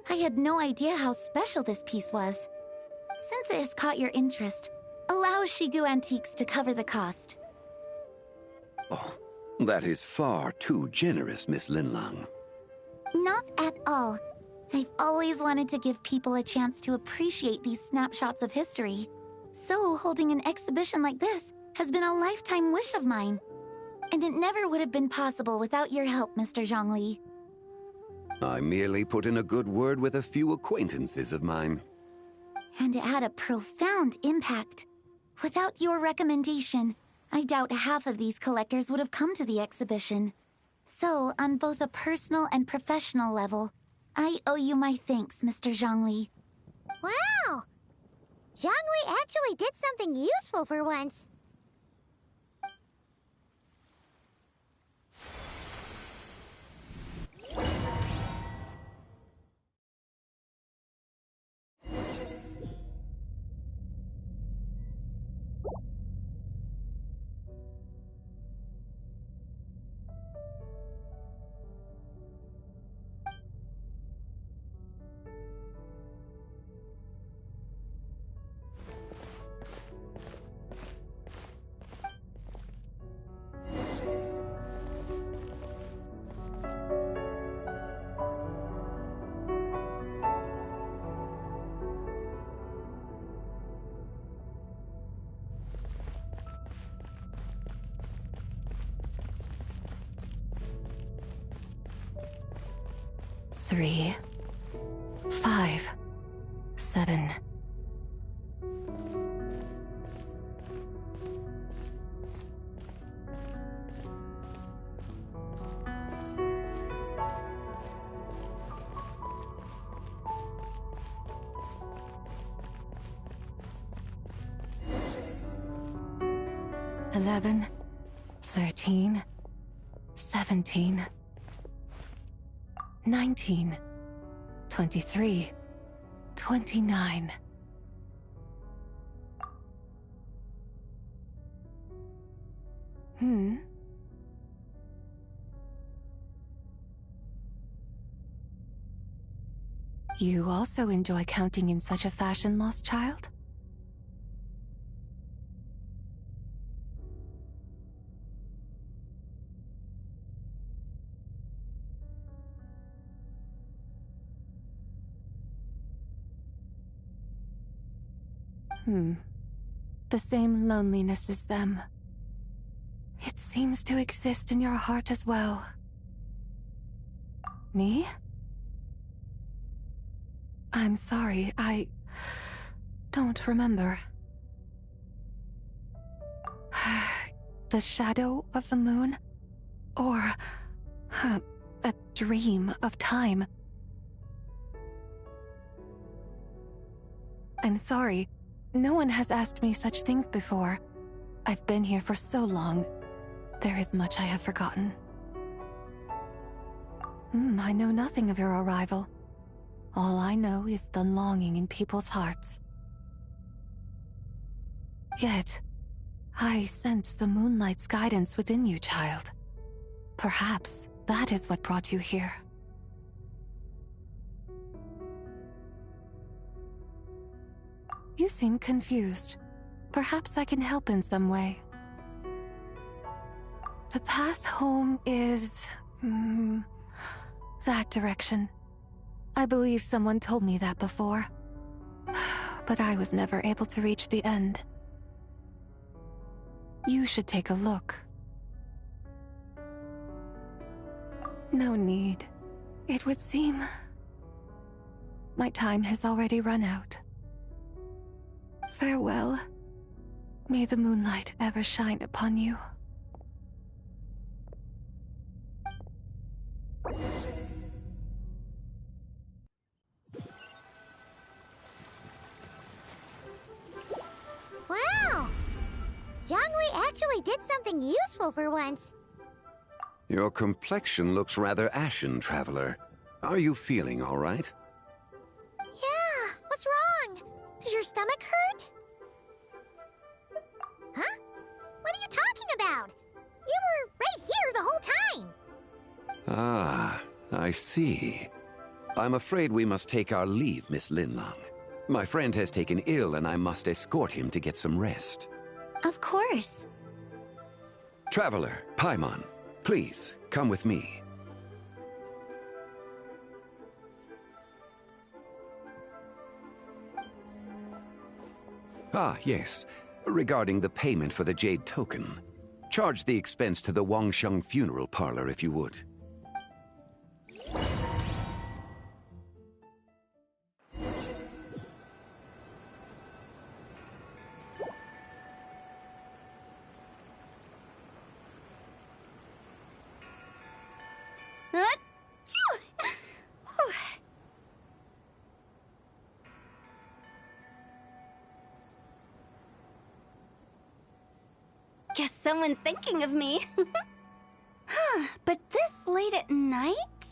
I had no idea how special this piece was. Since it has caught your interest, allow Shigu Antiques to cover the cost. Oh, that is far too generous, Miss Linlang. Not at all. I've always wanted to give people a chance to appreciate these snapshots of history. So holding an exhibition like this has been a lifetime wish of mine. And it never would have been possible without your help, Mr. Zhongli. I merely put in a good word with a few acquaintances of mine. And it had a profound impact. Without your recommendation, I doubt half of these collectors would have come to the exhibition. So, on both a personal and professional level, I owe you my thanks, Mr. Zhongli. Wow! Zhongli actually did something useful for once. Three, 5, 7. Eleven, 13, 17, 19, 23, 29. You also enjoy counting in such a fashion, lost child? The same loneliness as them. It seems to exist in your heart as well. Me? I'm sorry, I don't remember. The shadow of the moon? Or a dream of time? I'm sorry. No one has asked me such things before. I've been here for so long. There is much I have forgotten. I know nothing of your arrival. All I know is the longing in people's hearts. Yet, I sense the moonlight's guidance within you, child. Perhaps that is what brought you here. You seem confused. Perhaps I can help in some way. The path home is... that direction. I believe someone told me that before. But I was never able to reach the end. You should take a look. No need. It would seem... my time has already run out. Farewell. May the moonlight ever shine upon you. Wow! Jiangwei actually did something useful for once. Your complexion looks rather ashen, Traveler. Are you feeling all right? Yeah, what's wrong? Does your stomach hurt? Huh? What are you talking about? You were right here the whole time. Ah, I see. I'm afraid we must take our leave, Miss Linlang. My friend has taken ill and I must escort him to get some rest. Of course. Traveler, Paimon, please, come with me. Ah, yes. Regarding the payment for the Jade Token. Charge the expense to the Wangsheng Funeral Parlor if you would. Guess someone's thinking of me. Huh, but this late at night?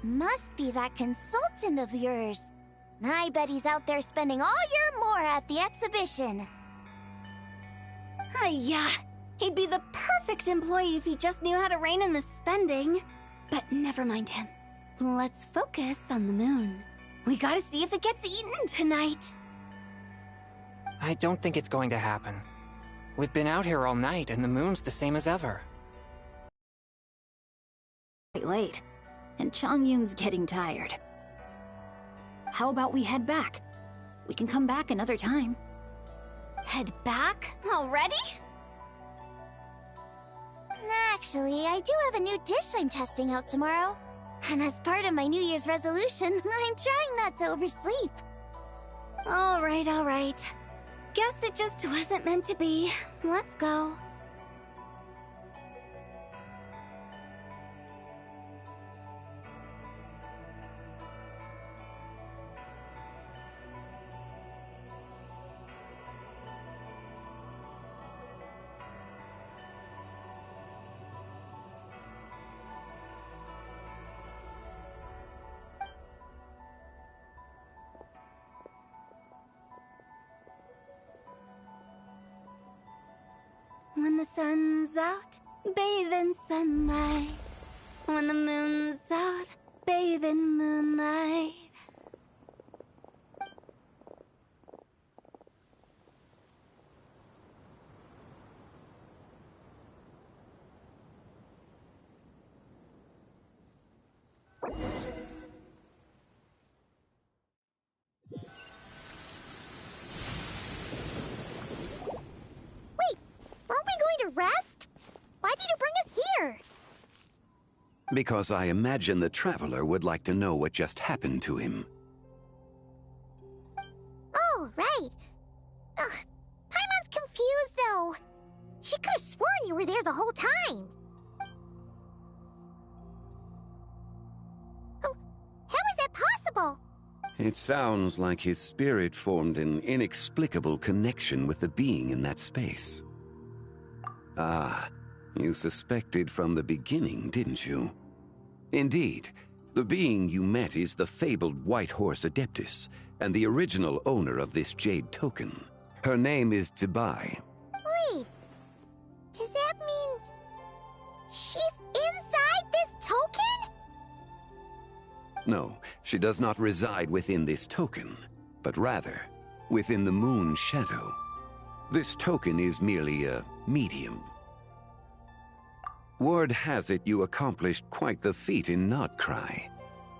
Must be that consultant of yours. I bet he's out there spending all year more at the exhibition. Yeah, he'd be the perfect employee if he just knew how to rein in the spending. But never mind him. Let's focus on the moon. We gotta see if it gets eaten tonight. I don't think it's going to happen. We've been out here all night, and the moon's the same as ever. Quite late, and Chongyun's getting tired. How about we head back? We can come back another time. Head back? Already? Actually, I do have a new dish I'm testing out tomorrow. And as part of my New Year's resolution, I'm trying not to oversleep. All right. Guess it just wasn't meant to be. Let's go. When the sun's out, bathe in sunlight. When the moon's out, bathe in moonlight. rest? Why did you bring us here? Because I imagine the Traveler would like to know what just happened to him. Oh, right. Ugh, Paimon's confused, though. She could have sworn you were there the whole time. Oh, how is that possible? It sounds like his spirit formed an inexplicable connection with the being in that space. Ah, you suspected from the beginning, didn't you? Indeed, the being you met is the fabled White Horse Adeptus, and the original owner of this jade token. Her name is Zibai. Wait, does that mean she's inside this token? No, she does not reside within this token, but rather within the moon's shadow. This token is merely a medium. Word has it you accomplished quite the feat in Nodcry.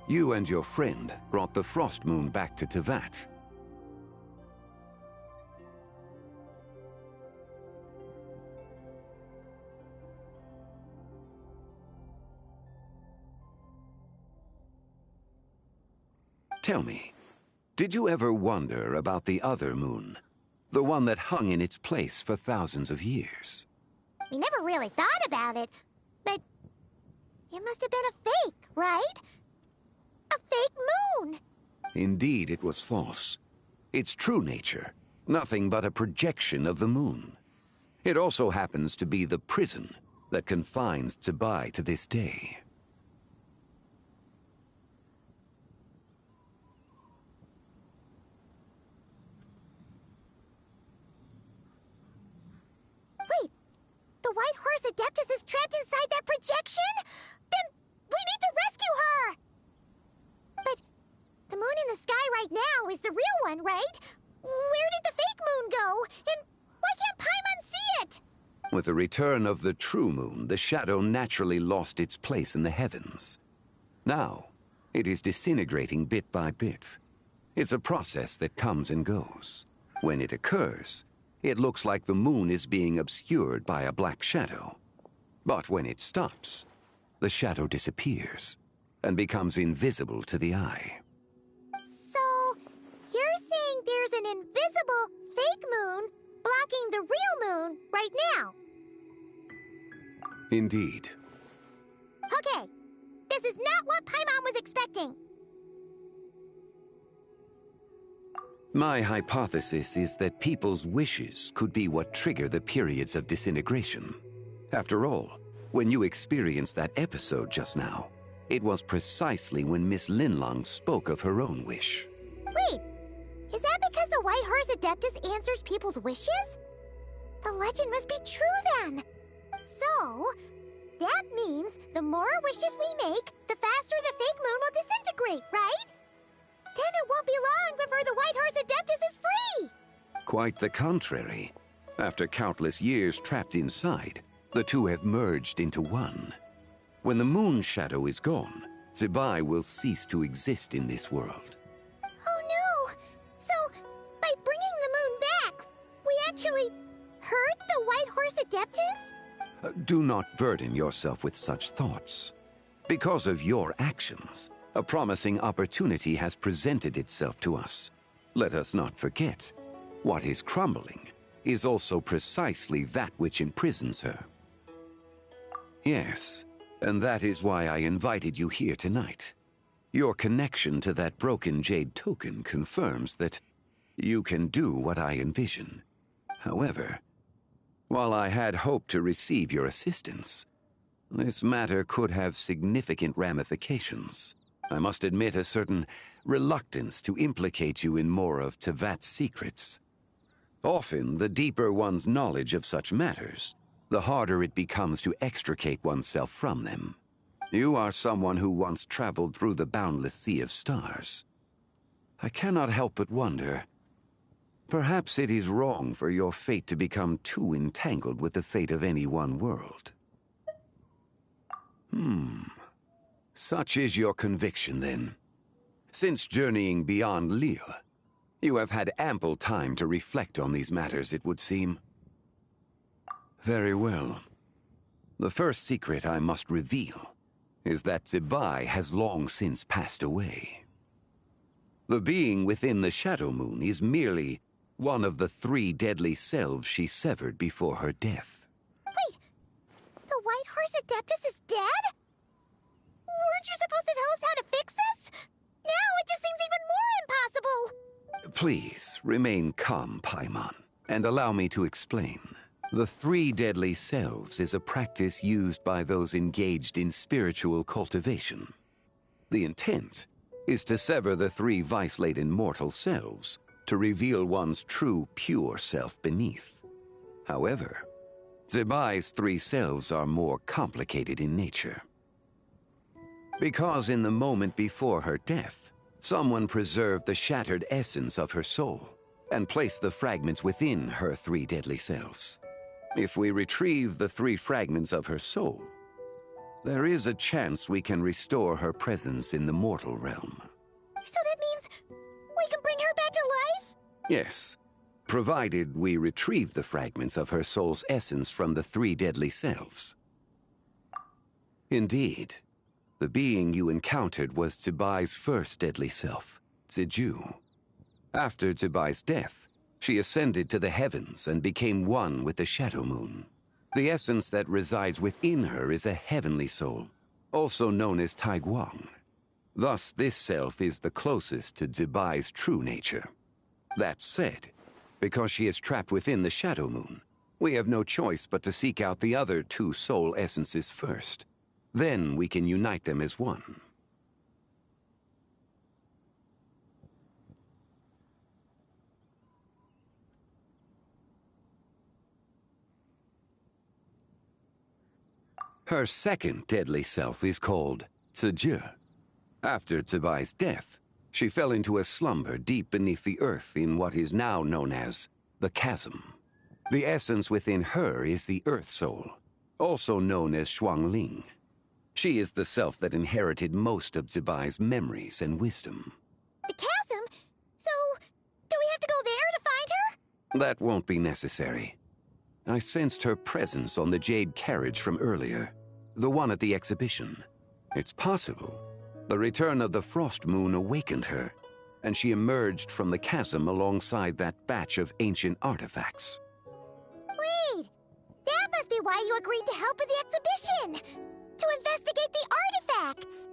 You and your friend brought the Frost Moon back to Teyvat. Tell me, did you ever wonder about the other moon? The one that hung in its place for thousands of years? We never really thought about it, but it must have been a fake, right? A fake moon! Indeed, it was false. Its true nature, nothing but a projection of the moon. It also happens to be the prison that confines Zibai to this day. Wait, the White Horse Adeptus is trapped inside that projection? Then we need to rescue her! But the moon in the sky right now is the real one, right? Where did the fake moon go? And why can't Paimon see it? With the return of the true moon, the shadow naturally lost its place in the heavens. Now, it is disintegrating bit by bit. It's a process that comes and goes. When it occurs, it looks like the moon is being obscured by a black shadow. But when it stops, the shadow disappears and becomes invisible to the eye. So, you're saying there's an invisible fake moon blocking the real moon right now? Indeed. Okay, this is not what Paimon was expecting. My hypothesis is that people's wishes could be what trigger the periods of disintegration. After all, when you experienced that episode just now, it was precisely when Miss Linlong spoke of her own wish. Wait, is that because the White Horse Adeptus answers people's wishes? The legend must be true then. So, that means the more wishes we make, the faster the fake moon will disintegrate, right? Then it won't be long before the White Horse Adeptus is free! Quite the contrary. After countless years trapped inside, the two have merged into one. When the moon shadow is gone, Zibai will cease to exist in this world. Oh no! So, by bringing the moon back, we actually hurt the White Horse Adeptus? Do not burden yourself with such thoughts. Because of your actions, a promising opportunity has presented itself to us. Let us not forget, what is crumbling is also precisely that which imprisons her. Yes, and that is why I invited you here tonight. Your connection to that broken jade token confirms that you can do what I envision. However, while I had hoped to receive your assistance, this matter could have significant ramifications. I must admit a certain reluctance to implicate you in more of Teyvat's secrets. Often, the deeper one's knowledge of such matters, the harder it becomes to extricate oneself from them. You are someone who once traveled through the boundless sea of stars. I cannot help but wonder, perhaps it is wrong for your fate to become too entangled with the fate of any one world. Such is your conviction, then. Since journeying beyond Liyue, you have had ample time to reflect on these matters, it would seem. Very well. The first secret I must reveal is that Zibai has long since passed away. The being within the Shadow Moon is merely one of the 3 deadly selves she severed before her death. Wait, the White Horse Adeptus is dead? Weren't you supposed to tell us how to fix this? Now it just seems even more impossible! Please, remain calm, Paimon, and allow me to explain. The 3 deadly selves is a practice used by those engaged in spiritual cultivation. The intent is to sever the 3 vice-laden mortal selves to reveal one's true, pure self beneath. However, Zibai's 3 selves are more complicated in nature. Because in the moment before her death, someone preserved the shattered essence of her soul and placed the fragments within her 3 deadly selves. If we retrieve the 3 fragments of her soul, there is a chance we can restore her presence in the mortal realm. So that means we can bring her back to life? Yes, provided we retrieve the fragments of her soul's essence from the 3 deadly selves. Indeed, the being you encountered was Zibai's first deadly self, Ziju. After Zibai's death, she ascended to the heavens and became one with the Shadow Moon. The essence that resides within her is a heavenly soul, also known as Taiguang. Thus, this self is the closest to Zibai's true nature. That said, because she is trapped within the Shadow Moon, we have no choice but to seek out the other 2 soul essences first. Then we can unite them as one. Her second deadly self is called Ziji. After Zibai's death, she fell into a slumber deep beneath the earth in what is now known as the Chasm. The essence within her is the Earth Soul, also known as Shuangling. She is the self that inherited most of Zibai's memories and wisdom. The chasm? So, do we have to go there to find her? That won't be necessary. I sensed her presence on the jade carriage from earlier, the one at the exhibition. It's possible the return of the Frost Moon awakened her, and she emerged from the chasm alongside that batch of ancient artifacts. Wait! That must be why you agreed to help with the exhibition! To investigate the artifacts!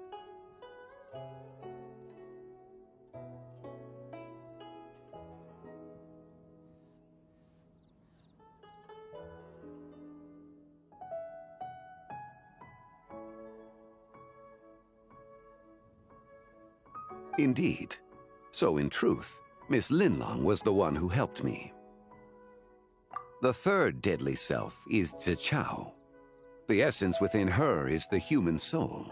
Indeed. So in truth, Miss Linlong was the one who helped me. The third deadly self is Zichao. The essence within her is the human soul,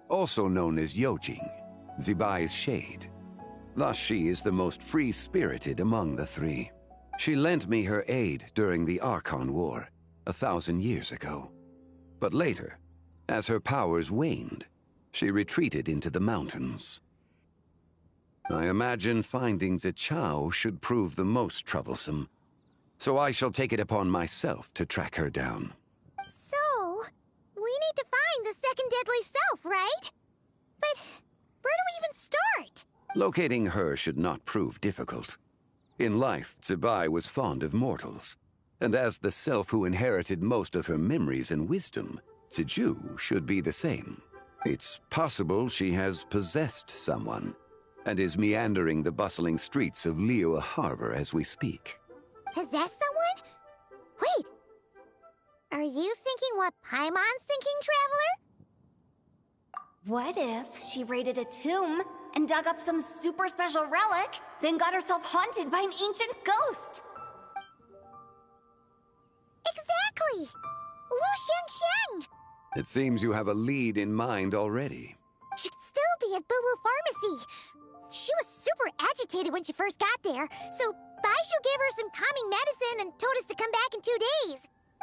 also known as Yojing, Zibai's shade. Thus she is the most free-spirited among the 3. She lent me her aid during the Archon War, 1,000 years ago. But later, as her powers waned, she retreated into the mountains. I imagine finding Zichao should prove the most troublesome, so I shall take it upon myself to track her down. So, we need to find the second deadly self, right? But where do we even start? Locating her should not prove difficult. In life, Zibai was fond of mortals, and as the self who inherited most of her memories and wisdom, Ziju should be the same. It's possible she has possessed someone, and is meandering the bustling streets of Liyue Harbor as we speak. Possess someone? Wait! Are you thinking what Paimon's thinking, Traveler? What if she raided a tomb and dug up some super special relic, then got herself haunted by an ancient ghost? Exactly! Lu Xiangxiang! It seems you have a lead in mind already. She'd still be at Boo Boo Pharmacy. She was super agitated when she first got there, so Baishu gave her some calming medicine and told us to come back in 2 days.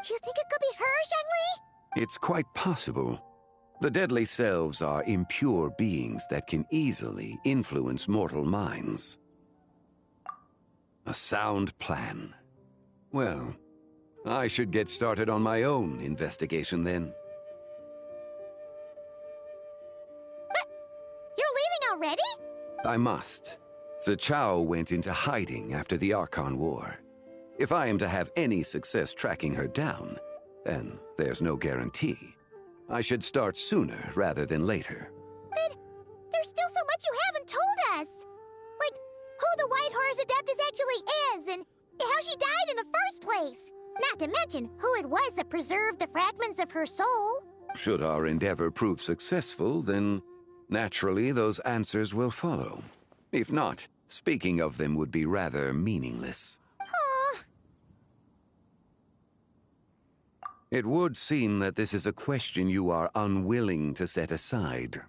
Do you think it could be her, Shangli? It's quite possible. The deadly selves are impure beings that can easily influence mortal minds. A sound plan. Well, I should get started on my own investigation then. But you're leaving already? I must. Zhao went into hiding after the Archon War. If I am to have any success tracking her down, and there's no guarantee, I should start sooner rather than later. But there's still so much you haven't told us! Like, who the White Horse Adeptus actually is, and how she died in the first place! Not to mention who it was that preserved the fragments of her soul. Should our endeavor prove successful, then naturally those answers will follow. If not, speaking of them would be rather meaningless. It would seem that this is a question you are unwilling to set aside.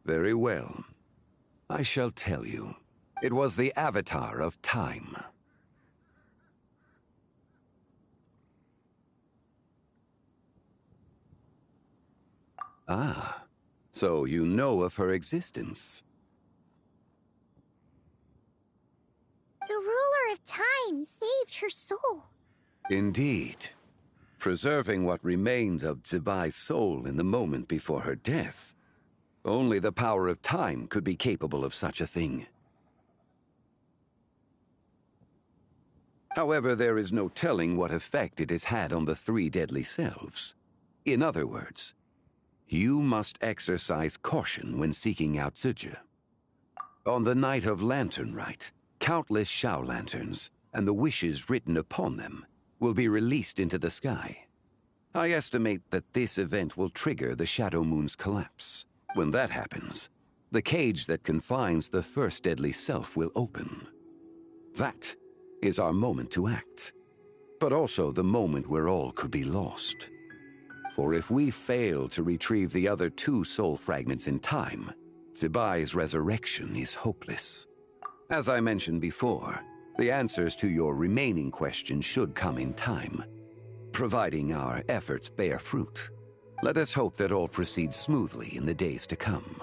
Very well. I shall tell you. It was the Avatar of Time. Ah, so you know of her existence. The ruler of time saved her soul. Indeed. Preserving what remained of Zibai's soul in the moment before her death. Only the power of time could be capable of such a thing. However, there is no telling what effect it has had on the three deadly selves. In other words, you must exercise caution when seeking out Zhuzhe. On the night of Lantern Rite, countless Shao lanterns, and the wishes written upon them, will be released into the sky. I estimate that this event will trigger the Shadow Moon's collapse. When that happens, the cage that confines the first deadly self will open. That is our moment to act, but also the moment where all could be lost. For if we fail to retrieve the other two soul fragments in time, Zibai's resurrection is hopeless. As I mentioned before, the answers to your remaining questions should come in time, providing our efforts bear fruit. Let us hope that all proceeds smoothly in the days to come.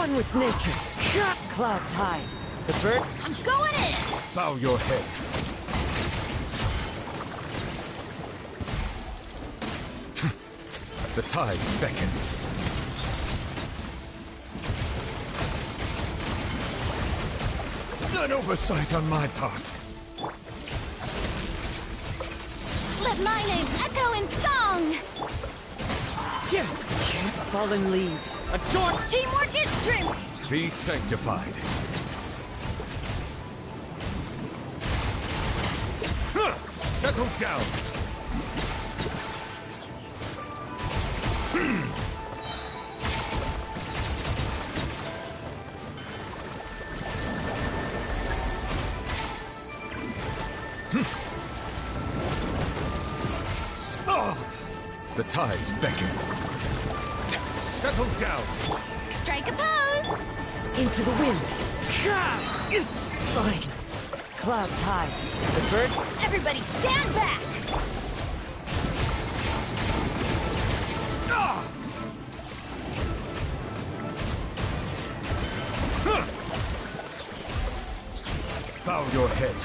One with nature. Clouds hide. The bird. I'm going in! Bow your head. The tides beckon. An oversight on my part. Let my name echo in song! Fallen leaves. Adorn. Teamwork is trim! Be sanctified. Settle down. The tides beckon. Settle down. Strike a pose! Into the wind. It's fine. Clouds high. The birds. Everybody stand back! Bow your head.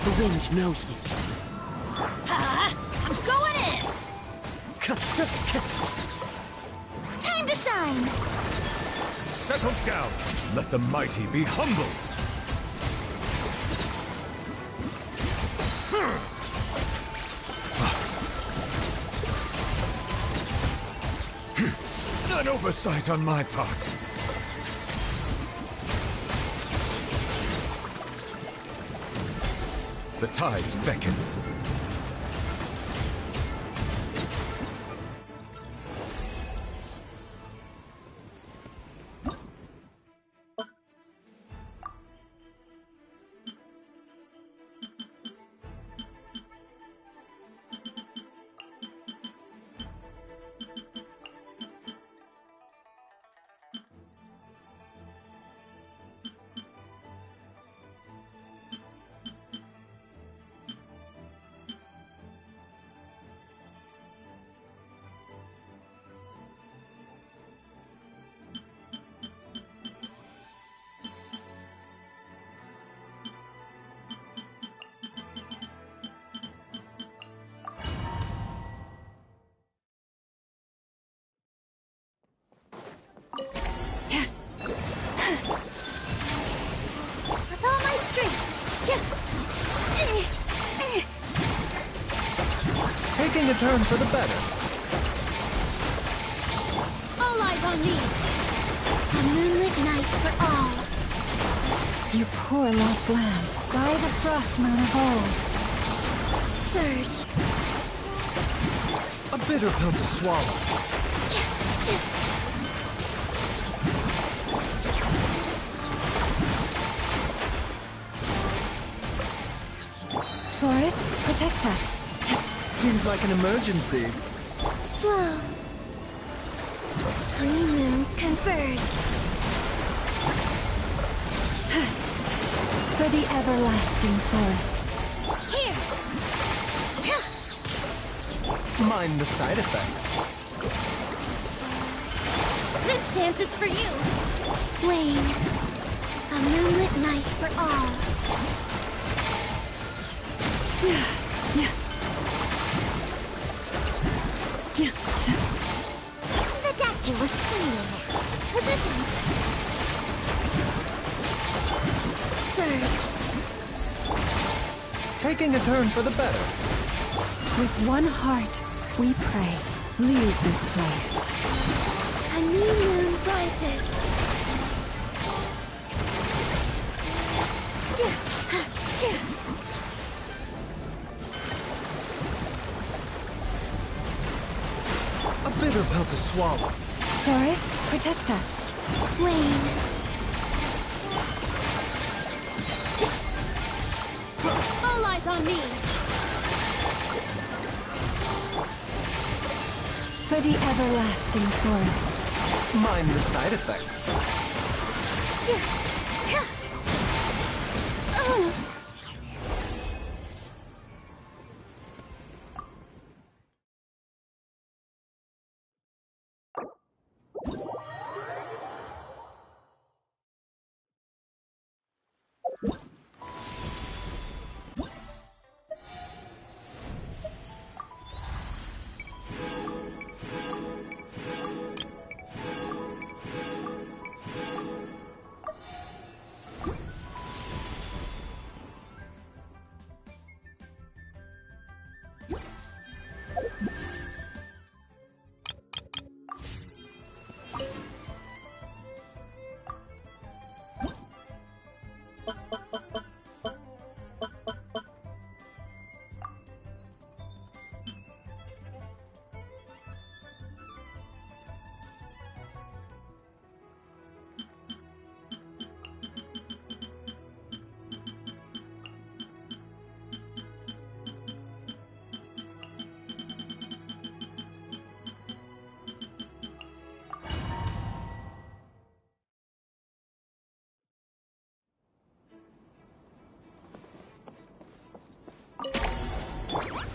The wind knows me. I'm going in! Time to shine! Settle down. Let the mighty be humbled. An oversight on my part. The tides beckon. With all my strength! Taking a turn for the better. eyes on me. A moonlit night for all. You poor lost lamb. By the frost moon of old. Surge. A bitter pill to swallow. Forest, protect us. Seems like an emergency. Whoa. Three moons converge. For the everlasting forest. Here! Mind the side effects. This dance is for you. Wayne. A moonlit night for all. The doctor was seeing. Positions. Surge. Taking a turn for the better. With one heart, we pray. Leave this place. A new moon rises. A bitter pill to swallow. Forest, protect us. Wayne. All eyes on me. For the everlasting forest. Mind the side effects.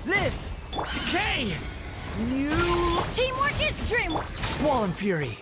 Live! Decay! New... Teamwork is dreamwork! Squall and Fury!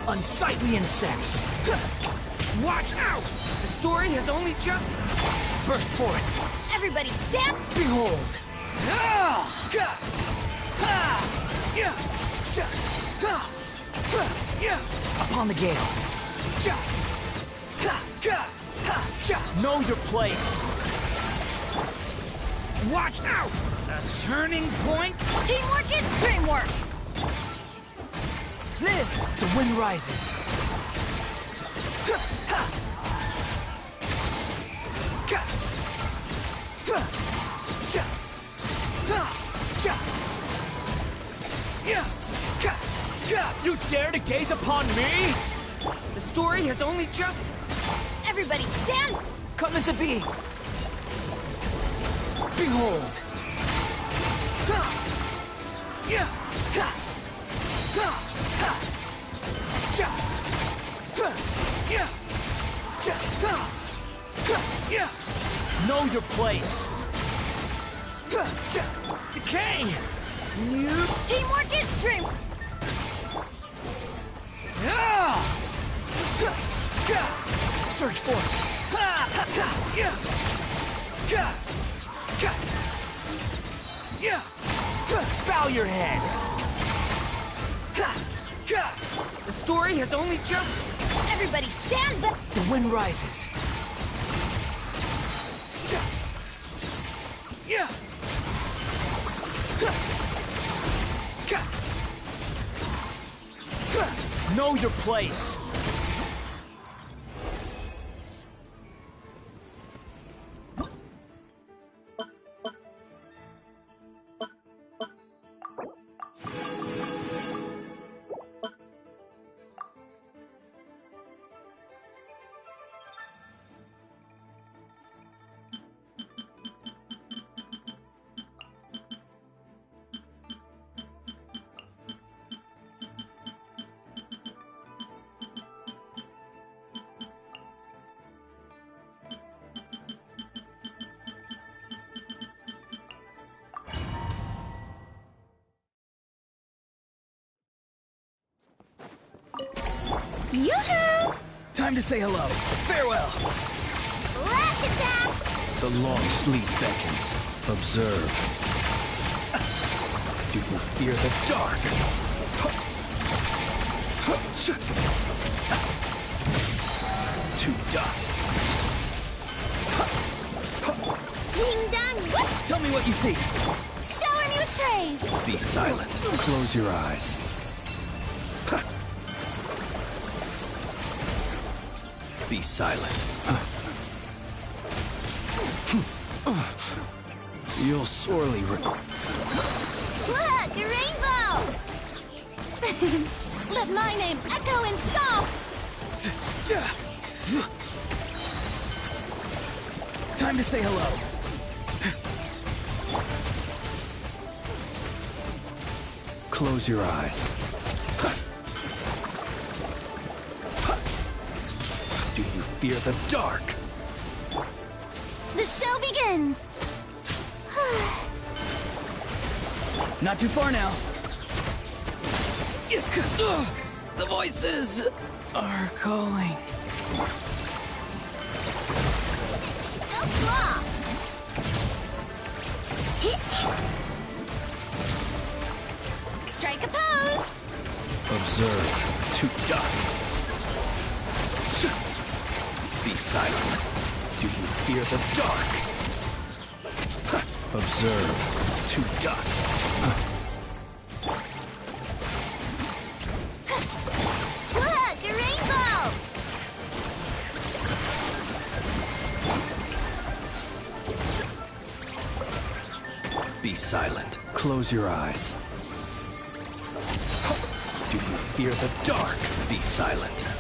Unsightly insects! Watch out! The story has only just burst forth. Everybody stand! Behold! Upon the gale. Know your place. Watch out! A turning point. Teamwork is dreamwork! Live! The wind rises. You dare to gaze upon me? The story has only just... Everybody stand! come into being. Behold! Know your place. Decay! New teamwork is dream. Search for bow your head. The story has only just... Everybody stand back. The wind rises. Know your place. Yoo-hoo! Time to say hello. Farewell. Lash attack! The long sleep beckons. Observe. Do you fear the dark? To dust. Ding dong! Tell me what you see. Shower me with praise! Be silent. Close your eyes. Be silent. You'll sorely regret. Look, a rainbow! Let my name echo in song! Time to say hello. Close your eyes. Do you fear the dark? The show begins! Not too far now. The voices are calling. Go claw! Strike a pose! Observe. To dust. Be silent. Do you fear the dark? Observe. To dust. Look, a rainbow! Be silent. Close your eyes. Do you fear the dark? Be silent.